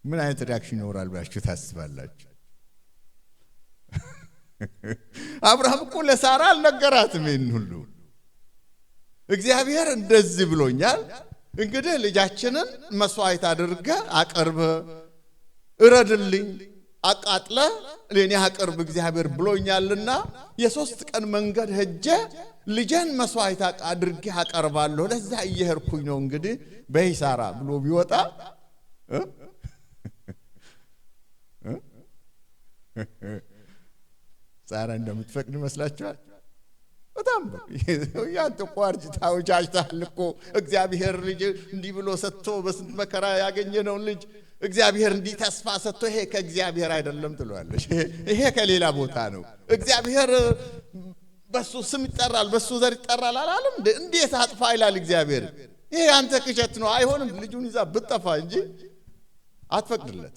ምን አይነት ሪአክሽን ይኖራል ብላችሁ ታስባላችሁ አብርሃም እኮ ለሳራ አልነገራትም ይሄን ሁሉ እግዚአብሔር እንደዚህ ብሎኛል እንግዲህ ልጃችንን መስዋዕት አድርገ አቀርበ እረድልኝ አቃጥለ ለኔ አቀርብ እግዚአብሔር ብሎኛልና የሶስት ቀን መንገድ ሄጄ ልጄን መስዋዕት አድርጌ አቀርባለሁ ለዛ እየሄድኩኝ ነው እንግዲህ በይሳራ ብሎ ቢወጣ ሳራ እንደምትፈቅድ ይመስላችኋል በጣም ያንተ ቋርጅ ታውጃጅታል እኮ እግዚአብሔር ልጅ እንዲህ ብሎ ሰጥቶ በስንት መከራ ያገኘነው ልጅ እግዚአብሔር እንዲህ ተስፋ ሰጥቶ ይሄ ከእግዚአብሔር አይደለም ትሏለሽ ይሄ ከሌላ ቦታ ነው እግዚአብሔር በሱ ስም ይጠራል በሱ ዘር ይጠራል አላለም እንዴት አጥፋ ይላል እግዚአብሔር ይሄ አንተ ክሸት ነው አይሆንም ልጁን ይዛ ብትጠፋ እንጂ አትፈቅድለት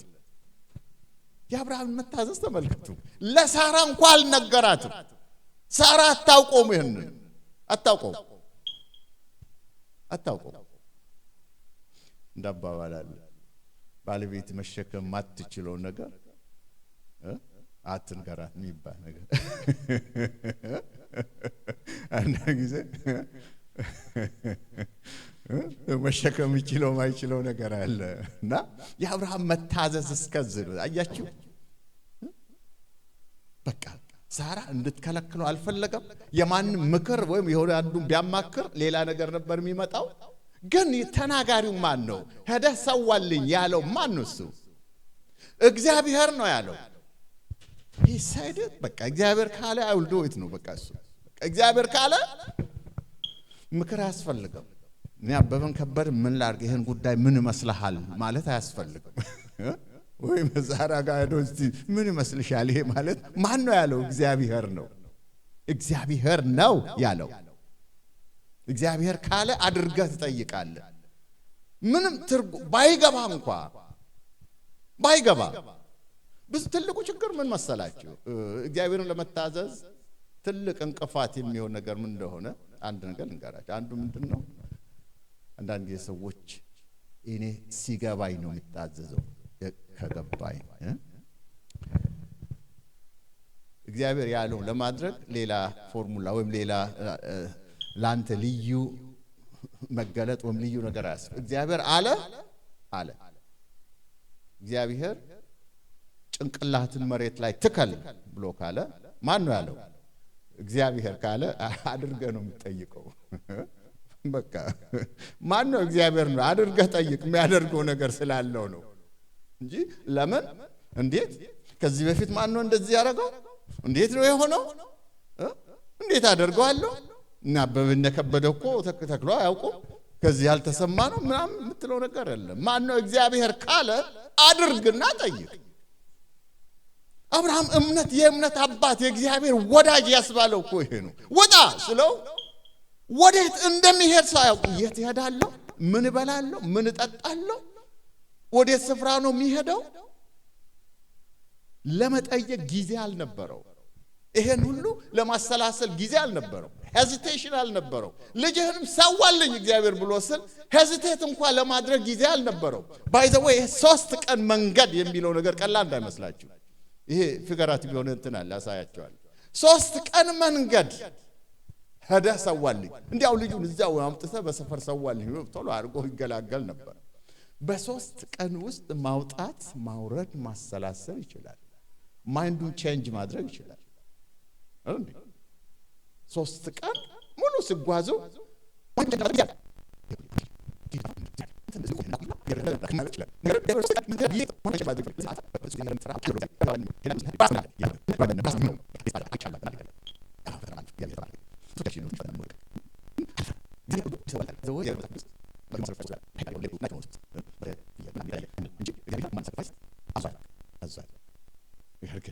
የአብርሃም መታዘዝ ተመልከቱ ለሳራ እንኳን አልነገራትም ሳራ አታውቀው ይሄንን አታውቀው እንዳባባላል ባለቤት መሸከም ማትችለው ነገር አትንገራት የሚባል ነገር አንድ ጊዜ መሸከም ይችላል ማይችለው ነገር አለና የአብርሃም መታዘዝ እስከዚህ ነው አያችሁ በቃ ሳራ እንድትከለክለው አልፈለገም የማን ምክር ወይም የሆነ አንዱን ቢያማክር ሌላ ነገር ነበር የሚመጣው ግን ተናጋሪው ማን ነው ሄደ ሰዋልኝ ያለው ማን ነው እሱ እግዚአብሔር ነው ያለው he said it በቃ እግዚአብሔር ካለ I will do it ነው በቃ እሱ እግዚአብሔር ካለ ምክር አያስፈልግም እኔ አበበን ከበደ ምን ላርግ ይሄን ጉዳይ ምን መስለሃል ማለት አያስፈልግም ወይ መዛራ ጋር ዶስቲ ምን መስልሻል ይሄ ማለት ማን ነው ያለው እግዚአብሔር ነው ያለው እግዚአብሔር ካለ አድርገህ ትጠይቃለህ ምንም ባይገባም እንኳን ባይገባ ብዙ ትልቁ ችግር ምን መሰላችሁ እግዚአብሔርን ለመታዘዝ ትልቅ እንቅፋት የሚሆን ነገር ምን እንደሆነ አንድ ነገር ልንገራችሁ አንዱ ምንድነው አንዳንድ የሰዎች እኔ ሲገባኝ ነው የምታዘዘው ከገባኝ እግዚአብሔር ያለው ለማድረግ ሌላ ፎርሙላ ወይም ሌላ ላንተ ልዩ መገለጥ ወይም ልዩ ነገር አያስፈልግም። እግዚአብሔር አለ እግዚአብሔር ጭንቅላትን መሬት ላይ ትከል ብሎ ካለ ማን ነው ያለው? እግዚአብሔር ካለ አድርገ ነው የምትጠይቀው። በቃ ማን ነው? እግዚአብሔር ነው። አድርገ ጠይቅ። የሚያደርገው ነገር ስላለው ነው እንጂ ለምን እንዴት ከዚህ በፊት ማን ነው እንደዚህ ያደረገው? እንዴት ነው የሆነው? እንዴት አደርገዋለሁ? እና በእነከበደው እኮ ተክሎ አያውቁም። ከዚህ ያልተሰማ ነው ምናምን የምትለው ነገር የለም። ማን ነው? እግዚአብሔር ካለ አድርግና ጠይቅ። አብርሃም የእምነት አባት የእግዚአብሔር ወዳጅ ያስባለው እኮ ይሄ ነው። ወጣ ስለው ወዴት እንደሚሄድ ሳያውቅ የት ይሄዳለሁ? ምን እበላለሁ? ምን እጠጣለሁ? ወዴት ስፍራ ነው የሚሄደው? ለመጠየቅ ጊዜ አልነበረው። ይሄን ሁሉ ለማሰላሰል ጊዜ አልነበረው። ሄዚቴሽን አልነበረው። ልጅህንም ሰዋልኝ እግዚአብሔር ብሎ ስል ሄዚቴት እንኳን ለማድረግ ጊዜ አልነበረው። ባይ ዘ ዌይ 3 ቀን መንገድ የሚለው ነገር ቀላል እንዳይመስላችሁ። ይሄ ፊገራቲቭ የሆነ እንትን አለ ያሳያቸዋል። 3 ቀን መንገድ ሄደ ሰዋልኝ። እንዲያው ልጁን እዛው አምጥተህ በሰፈር ሰዋልኝ ቶሎ አድርጎ ይገላገል ነበር። በ3 ቀን ውስጥ ማውጣት ማውረድ ማሰላሰል ይችላል። ማይንዱን ቼንጅ ማድረግ ይችላል። እንዴ 3 ቀን ሙሉ ሲጓዙ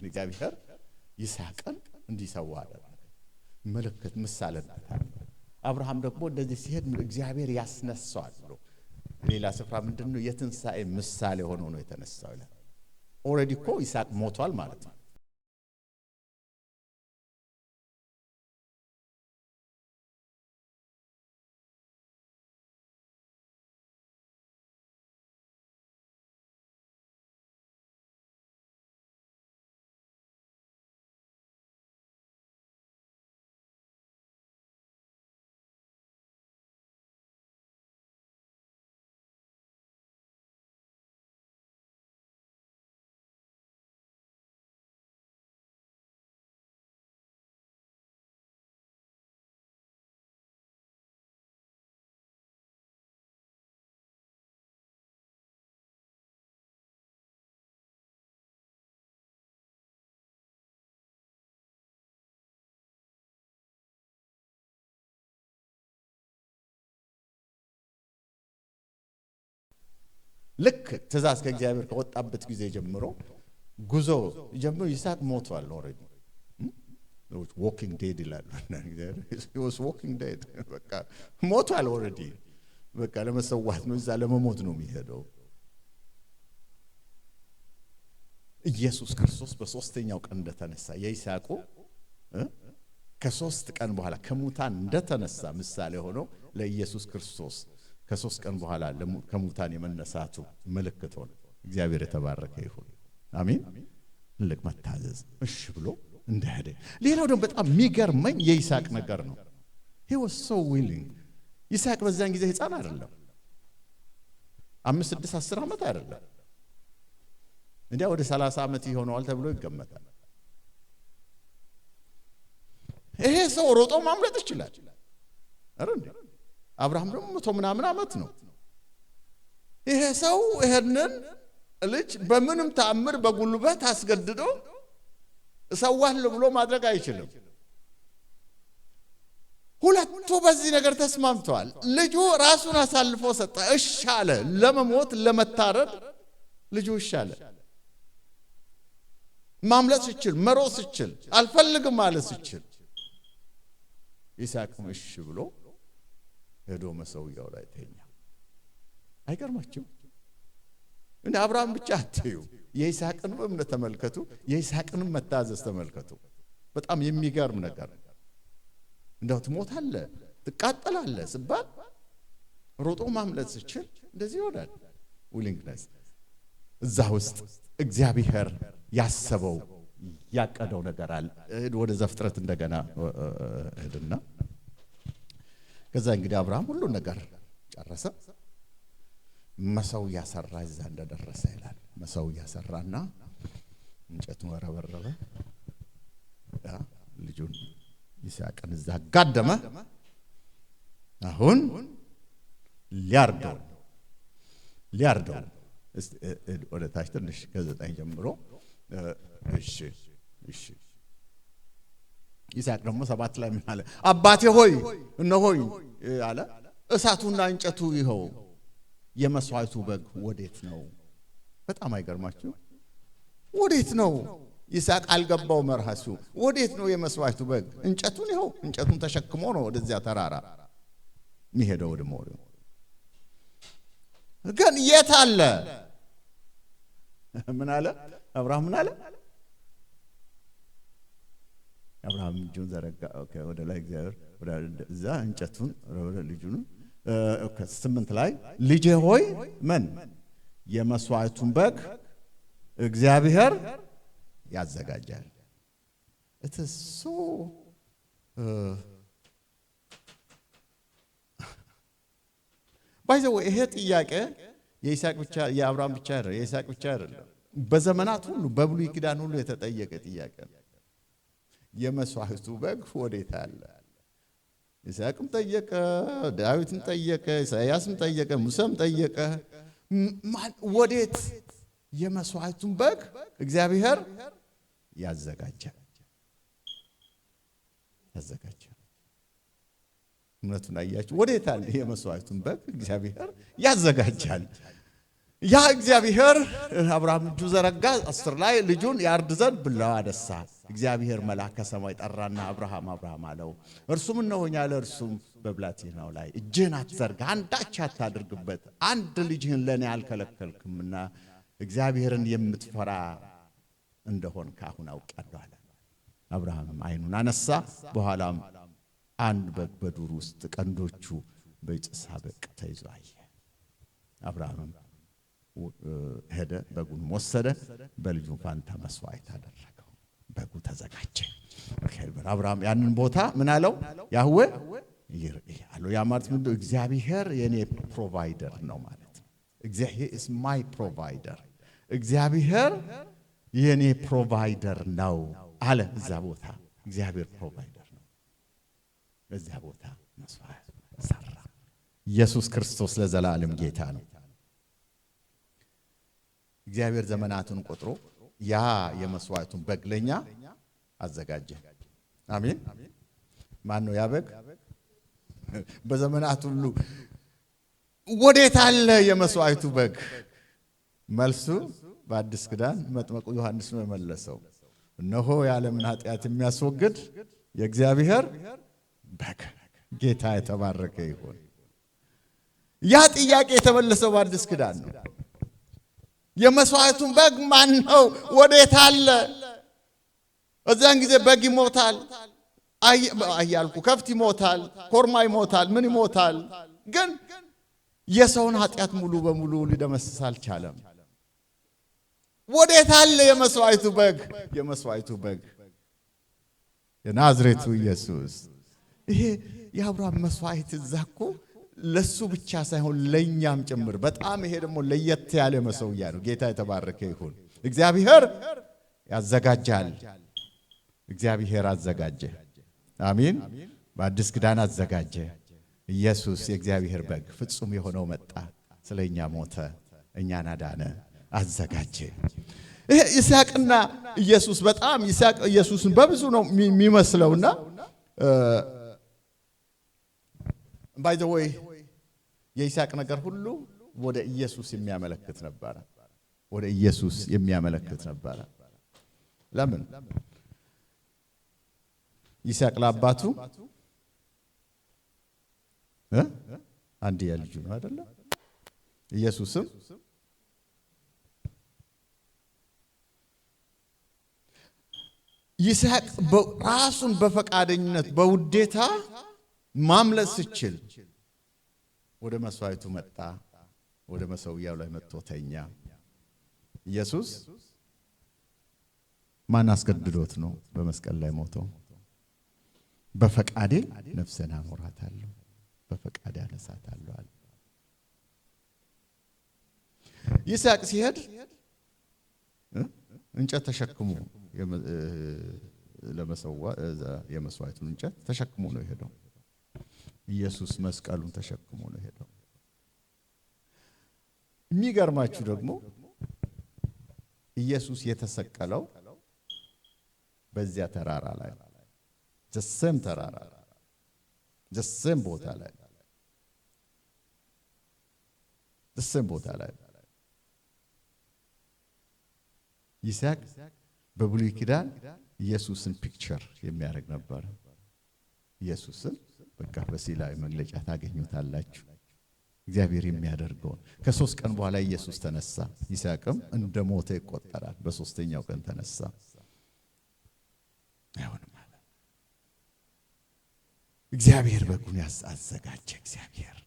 እግዚአብሔር ይስሐቅን እንዲሰዋ አደረገ። ምልክት ምሳሌነት አብርሃም ደግሞ እንደዚህ ሲሄድ እግዚአብሔር ያስነሳዋል ብሎ ሌላ ስፍራ ምንድነው የትንሳኤ ምሳሌ ሆኖ ነው የተነሳው ይላል። ኦሬዲ እኮ ይስሐቅ ሞቷል ማለት ነው። ልክ ትእዛዝ ከእግዚአብሔር ከወጣበት ጊዜ ጀምሮ ጉዞ ጀምሮ ይስሐቅ ሞቷል። ኦሬዲ walking dead ይላል። he was walking dead በቃ ሞቷል ኦሬዲ። በቃ ለመሰዋት ነው እዛ ለመሞት ነው የሚሄደው። ኢየሱስ ክርስቶስ በ3ኛው ቀን እንደተነሳ የይስሐቁ ከ3 ቀን በኋላ ከሙታን እንደተነሳ ምሳሌ ሆኖ ለኢየሱስ ክርስቶስ ከ3 ቀን በኋላ ከሙታን የመነሳቱ ምልክት ሆነ። እግዚአብሔር የተባረከ ይሁን። አሜን። ልክ መታዘዝ እሺ ብሎ እንደሄደ። ሌላው ደግሞ በጣም የሚገርመኝ የይስሐቅ ነገር ነው። he was so willing። ይስሐቅ በዛን ጊዜ ህፃን አይደለም። 5 6 10 ዓመት አይደለም። እንዲያ ወደ 30 ዓመት ይሆነዋል ተብሎ ይገመታል። ይሄ ሰው ሮጦ ማምለጥ ይችላል አይደል? አብርሃም ደግሞ 100 ምናምን ዓመት ነው። ይሄ ሰው ይሄንን ልጅ በምንም ተአምር በጉልበት አስገድዶ ሰዋለሁ ብሎ ማድረግ አይችልም። ሁለቱ በዚህ ነገር ተስማምተዋል። ልጁ ራሱን አሳልፎ ሰጠ። እሺ አለ። ለመሞት ለመታረድ ልጁ እሺ አለ። ማምለጥ ሲችል መሮጥ ሲችል አልፈልግም ማለት ሲችል ይስሐቅ እሺ ብሎ ሄዶ መሰዊያው ላይ ተኛ። አይገርማችሁም? እንደ አብርሃም ብቻ አትዩ። የይስሐቅን እምነት ተመልከቱ። የይስሐቅን መታዘዝ ተመልከቱ። በጣም የሚገርም ነገር። እንደው ትሞታለህ ትቃጠላለህ ሲባል ሮጦ ማምለጥ ሲችል እንደዚህ ይሆናል። ዊሊንግነስ እዛ ውስጥ እግዚአብሔር ያሰበው ያቀደው ነገር አለ። ወደ ዘፍጥረት እንደገና ሄድና ከዛ እንግዲህ አብርሃም ሁሉ ነገር ጨረሰ። መሰዊያ ሰራ። እዛ እንደደረሰ ይላል መሰዊያ ሰራና እንጨቱን ወረበረበ። ልጁን ይስሐቅን እዛ ጋደመ። አሁን ሊያርደው ወደ ታች ትንሽ ከ9 ጀምሮ እሺ ይስሐቅ ደግሞ 7 ላይ ምን አለ? አባቴ ሆይ እነሆኝ አለ። እሳቱና እንጨቱ ይኸው፣ የመስዋዕቱ በግ ወዴት ነው? በጣም አይገርማችሁ? ወዴት ነው? ይስሐቅ አልገባው መርሐሱ። ወዴት ነው የመስዋዕቱ በግ? እንጨቱን ይኸው፣ እንጨቱን ተሸክሞ ነው ወደዚያ ተራራ የሚሄደው ወደ ሞሪያ። ግን የት አለ? ምን አለ አብርሃም? ምን አለ አብርሃም? እጁን ዘረጋ ወደ ላይ እግዚአብሔር ወደ እዛ እንጨቱን ወደ ልጁን 8 ላይ ልጄ ሆይ ምን የመስዋዕቱን በግ እግዚአብሔር ያዘጋጃል። እትሱ ባይዘው ይሄ ጥያቄ የይስሐቅ ብቻ የአብርሃም ብቻ አይደለም፣ የይስሐቅ ብቻ አይደለም። በዘመናት ሁሉ በብሉይ ኪዳን ሁሉ የተጠየቀ ጥያቄ ነው። የመስዋዕቱ በግ ወዴት አለ? ይስሐቅም ጠየቀ፣ ዳዊትም ጠየቀ፣ ኢሳይያስም ጠየቀ፣ ሙሴም ጠየቀ። ወዴት የመስዋዕቱን በግ እግዚአብሔር ያዘጋጃል። እምነቱን አያችሁ? ወዴት አለ የመስዋዕቱን በግ እግዚአብሔር ያዘጋጃል። ያ እግዚአብሔር አብርሃም እጁ ዘረጋ 10 ላይ ልጁን ያርድ ዘንድ ብላው አነሳ። እግዚአብሔር መልአክ ከሰማይ ጠራና አብርሃም አብርሃም አለው። እርሱም እነሆኝ አለ። እርሱም በብላቴናው ላይ እጅህን አትዘርጋ፣ አንዳች አታድርግበት፣ አንድ ልጅህን ለኔ አልከለከልክምና እግዚአብሔርን የምትፈራ እንደሆን ካሁን አውቃለሁ አለ። አብርሃም አይኑን አነሳ፣ በኋላም አንድ በግ በዱር ውስጥ ቀንዶቹ በጭሳ በቅ ተይዞ አየ። አብርሃም ሄደ፣ በጉን ወሰደ፣ በልጁ ፋንታ መስዋዕት አደረገው። በጉ ተዘጋጀ። አብርሃም ያንን ቦታ ምን አለው? ያህዌ ይርኤ አለው። ያ ማለት ምንድነው? እግዚአብሔር የኔ ፕሮቫይደር ነው ማለት ነው። እግዚአብሔር is my provider፣ እግዚአብሔር የኔ ፕሮቫይደር ነው አለ። እዛ ቦታ እግዚአብሔር ፕሮቫይደር ነው። በዚያ ቦታ መስዋዕት ሰራ። ኢየሱስ ክርስቶስ ለዘላለም ጌታ ነው። እግዚአብሔር ዘመናቱን ቆጥሮ ያ የመስዋዕቱን በግ ለኛ አዘጋጀ። አሜን። ማን ነው ያ በግ? በዘመናት ሁሉ ወዴት አለ የመስዋዕቱ በግ? መልሱ በአዲስ ኪዳን መጥምቁ ዮሐንስ ነው የመለሰው። እነሆ የዓለምን ኃጢአት የሚያስወግድ የእግዚአብሔር በግ። ጌታ የተባረከ ይሁን። ያ ጥያቄ የተመለሰው በአዲስ ኪዳን ነው። የመስዋዕቱን በግ ማን ነው? ወዴት አለ? እዛን ጊዜ በግ ይሞታል፣ አያልኩ ከፍት ይሞታል፣ ኮርማ ይሞታል፣ ምን ይሞታል። ግን የሰውን ኃጢአት ሙሉ በሙሉ ሊደመስስ አልቻለም። ወዴት አለ የመስዋዕቱ በግ? የመስዋዕቱ በግ የናዝሬቱ ኢየሱስ። ይሄ የአብርሃም መስዋዕት እዛኮ ለሱ ብቻ ሳይሆን ለኛም ጭምር በጣም ይሄ ደግሞ ለየት ያለ መሰውያ ነው። ጌታ የተባረከ ይሁን። እግዚአብሔር ያዘጋጃል። እግዚአብሔር አዘጋጀ። አሜን። በአዲስ ኪዳን አዘጋጀ። ኢየሱስ የእግዚአብሔር በግ ፍጹም የሆነው መጣ፣ ስለኛ ሞተ፣ እኛን አዳነ፣ አዘጋጀ። ይሄ ይስሐቅና ኢየሱስ በጣም ይስሐቅ ኢየሱስን በብዙ ነው የሚመስለውና by the way የይስሐቅ ነገር ሁሉ ወደ ኢየሱስ የሚያመለክት ነበር። ወደ ኢየሱስ የሚያመለክት ነበር። ለምን? ይስሐቅ ለአባቱ አንድያ ልጁ ነው አይደለ? ኢየሱስም ይስሐቅ ራሱን በፈቃደኝነት በውዴታ ማምለስ ሲችል ወደ መስዋዕቱ መጣ። ወደ መሰዊያው ላይ መጥቶ ተኛ። ኢየሱስ ማን አስገድዶት ነው በመስቀል ላይ ሞተው? በፈቃዴ ነፍሴን አኖራታለሁ፣ በፈቃዴ አነሳታለሁ አለ። ይስሐቅ ሲሄድ እንጨት ተሸክሞ ለመሰዋ የመስዋዕቱን እንጨት ተሸክሞ ነው የሄደው። ኢየሱስ መስቀሉን ተሸክሞ ነው የሄደው። የሚገርማችሁ ደግሞ ኢየሱስ የተሰቀለው በዚያ ተራራ ላይ ዘሰም ተራራ ዘሰም ቦታ ላይ ዘሰም ቦታ ላይ ይስሐቅ በብሉይ ኪዳን ኢየሱስን ፒክቸር የሚያደርግ ነበር። ኢየሱስን በቃ በሲላይ መግለጫ ታገኙታላችሁ። እግዚአብሔር የሚያደርገው ከ3 ቀን በኋላ ኢየሱስ ተነሳ። ይስሐቅም እንደሞተ ይቆጠራል። በ3ኛው ቀን ተነሳ። አይሆንም አለ እግዚአብሔር። በጉን አዘጋጀ። እግዚአብሔር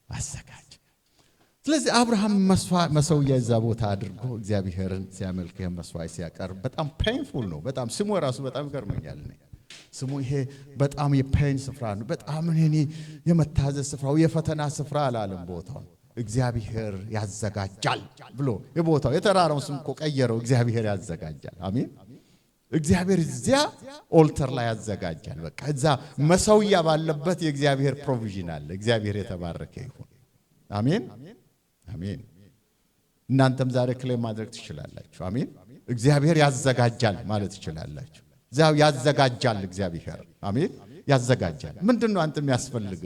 አዘጋጀ። ስለዚህ አብርሃም መሰውያ እዛ ቦታ አድርጎ እግዚአብሔርን ሲያመልክ መስዋዕት ሲያቀርብ በጣም ፔንፉል ነው። በጣም ስሙ ራሱ በጣም ገርመኛል። ስሙ ይሄ በጣም የፔን ስፍራ ነው። በጣም እኔ የመታዘዝ ስፍራው የፈተና ስፍራ አላለም። ቦታው እግዚአብሔር ያዘጋጃል ብሎ የቦታው የተራራውን ስም እኮ ቀየረው። እግዚአብሔር ያዘጋጃል። አሜን። እግዚአብሔር እዚያ ኦልተር ላይ ያዘጋጃል። በቃ እዛ መሰውያ ባለበት የእግዚአብሔር ፕሮቪዥን አለ። እግዚአብሔር የተባረከ ይሁን። አሜን አሜን። እናንተም ዛሬ ክሌም ማድረግ ትችላላችሁ። አሜን። እግዚአብሔር ያዘጋጃል ማለት ትችላላችሁ። ዛው ያዘጋጃል እግዚአብሔር። አሜን። ያዘጋጃል። ምንድነው አንተ የሚያስፈልግ?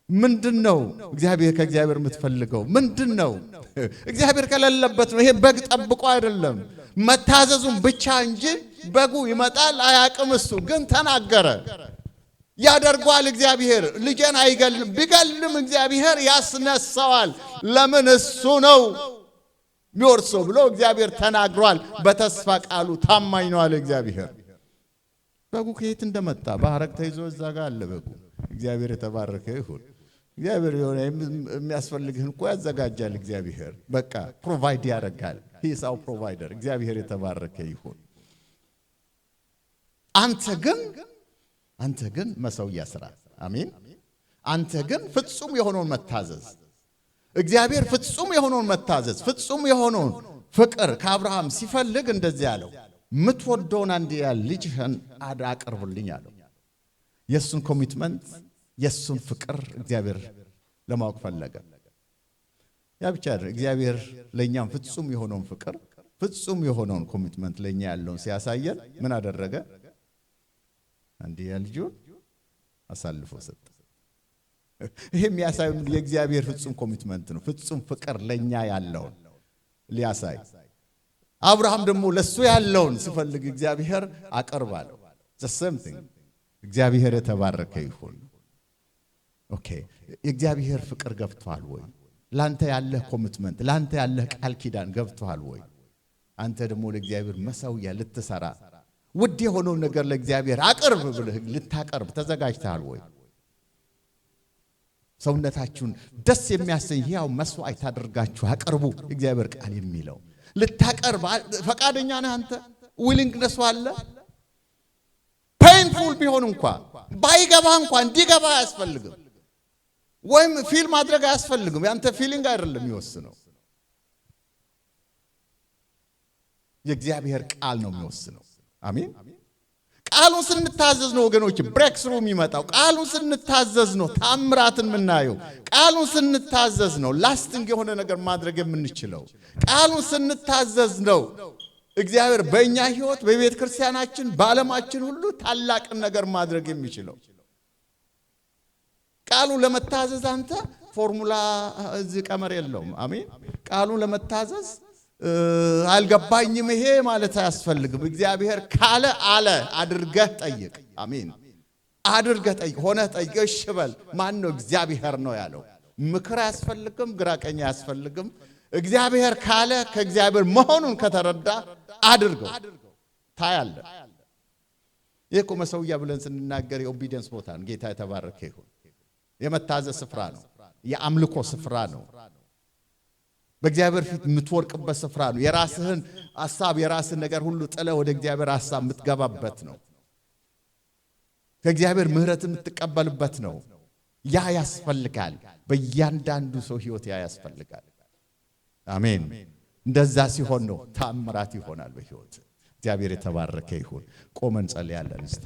ምንድነው እግዚአብሔር ከእግዚአብሔር የምትፈልገው ምንድነው? እግዚአብሔር ከሌለበት ነው። ይሄ በግ ጠብቆ አይደለም መታዘዙን ብቻ እንጂ በጉ ይመጣል አያቅም። እሱ ግን ተናገረ። ያደርጓል እግዚአብሔር። ልጄን አይገልም፣ ቢገልም እግዚአብሔር ያስነሳዋል። ለምን? እሱ ነው የሚወርሰው ብሎ እግዚአብሔር ተናግሯል። በተስፋ ቃሉ ታማኝ ነው አለ እግዚአብሔር። በጉ ከየት እንደመጣ በሐረግ ተይዞ እዛ ጋር አለ በጉ። እግዚአብሔር የተባረከ ይሁን። እግዚአብሔር የሆነ የሚያስፈልግህን እኮ ያዘጋጃል እግዚአብሔር። በቃ ፕሮቫይድ ያደርጋል። ሂ ኢዝ አወር ፕሮቫይደር። እግዚአብሔር የተባረከ ይሁን። አንተ ግን መሰውያ ስራ። አሜን። አንተ ግን ፍጹም የሆነውን መታዘዝ። እግዚአብሔር ፍጹም የሆነውን መታዘዝ፣ ፍጹም የሆነውን ፍቅር ከአብርሃም ሲፈልግ እንደዚህ አለው፣ ምትወደውን አንድያ ልጅህን አቅርብልኝ አለው። የሱን ኮሚትመንት የሱን ፍቅር እግዚአብሔር ለማወቅ ፈለገ። ያ ብቻ አይደለም። እግዚአብሔር ለኛም ፍጹም የሆነውን ፍቅር ፍጹም የሆነውን ኮሚትመንት ለኛ ያለውን ሲያሳየን ምን አደረገ? አንድያ ልጁን አሳልፎ ሰጠ። ይሄ የሚያሳይ የእግዚአብሔር ፍጹም ኮሚትመንት ነው። ፍጹም ፍቅር ለኛ ያለውን ሊያሳይ አብርሃም ደግሞ ለሱ ያለውን ሲፈልግ እግዚአብሔር አቀርባለው። the same thing። እግዚአብሔር የተባረከ ይሁን። ኦኬ፣ የእግዚአብሔር ፍቅር ገብቷል ወይ? ላንተ ያለህ ኮሚትመንት፣ ላንተ ያለህ ቃል ኪዳን ገብቷል ወይ? አንተ ደግሞ ለእግዚአብሔር መሰውያ ልትሰራ ውድ የሆነውን ነገር ለእግዚአብሔር አቅርብ ብለህ ልታቀርብ ተዘጋጅተሃል ወይ? ሰውነታችሁን ደስ የሚያሰኝ ያው መስዋዕት አድርጋችሁ አቅርቡ እግዚአብሔር ቃል የሚለው ልታቀርብ ፈቃደኛ ነህ አንተ? ዊሊንግነስ አለ? ፔንፉል ቢሆን እንኳን ባይገባ እንኳን እንዲገባ አያስፈልግም። ወይም ፊል ማድረግ አያስፈልግም። ያንተ ፊሊንግ አይደለም የሚወስነው፣ የእግዚአብሔር ቃል ነው የሚወስነው። አሜን። ቃሉን ስንታዘዝ ነው ወገኖች ብሬክ ስሩ የሚመጣው። ቃሉን ስንታዘዝ ነው ታምራትን የምናየው። ቃሉን ስንታዘዝ ነው ላስቲንግ የሆነ ነገር ማድረግ የምንችለው። ቃሉን ስንታዘዝ ነው እግዚአብሔር በእኛ ህይወት በቤተ ክርስቲያናችን በዓለማችን ሁሉ ታላቅን ነገር ማድረግ የሚችለው። ቃሉን ለመታዘዝ አንተ ፎርሙላ እዚህ ቀመር የለውም። አሜን። ቃሉን ለመታዘዝ አልገባኝም ይሄ ማለት አያስፈልግም። እግዚአብሔር ካለ አለ አድርገህ ጠይቅ። አሜን። አድርገህ ጠይቅ፣ ሆነህ ጠይቅ። እሺ በል። ማን ነው? እግዚአብሔር ነው ያለው። ምክር አያስፈልግም፣ ግራቀኛ አያስፈልግም። እግዚአብሔር ካለ ከእግዚአብሔር መሆኑን ከተረዳ አድርገው ታያለህ። ይሄ እኮ መሰውያ ብለን ስንናገር የኦቢዲየንስ ቦታ ነው። ጌታ የተባረከ ይሁን። የመታዘዝ ስፍራ ነው። የአምልኮ ስፍራ ነው። በእግዚአብሔር ፊት የምትወርቅበት ስፍራ ነው። የራስህን ሐሳብ የራስህን ነገር ሁሉ ጥለህ ወደ እግዚአብሔር ሐሳብ የምትገባበት ነው። ከእግዚአብሔር ምሕረትን የምትቀበልበት ነው። ያ ያስፈልጋል። በእያንዳንዱ ሰው ህይወት ያ ያስፈልጋል። አሜን። እንደዛ ሲሆን ነው ታምራት ይሆናል በሕይወት። እግዚአብሔር የተባረከ ይሁን። ቆመን ጸልያለን እስቲ።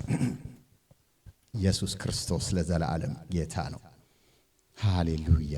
ኢየሱስ ክርስቶስ ለዘላለም ጌታ ነው። ሃሌሉያ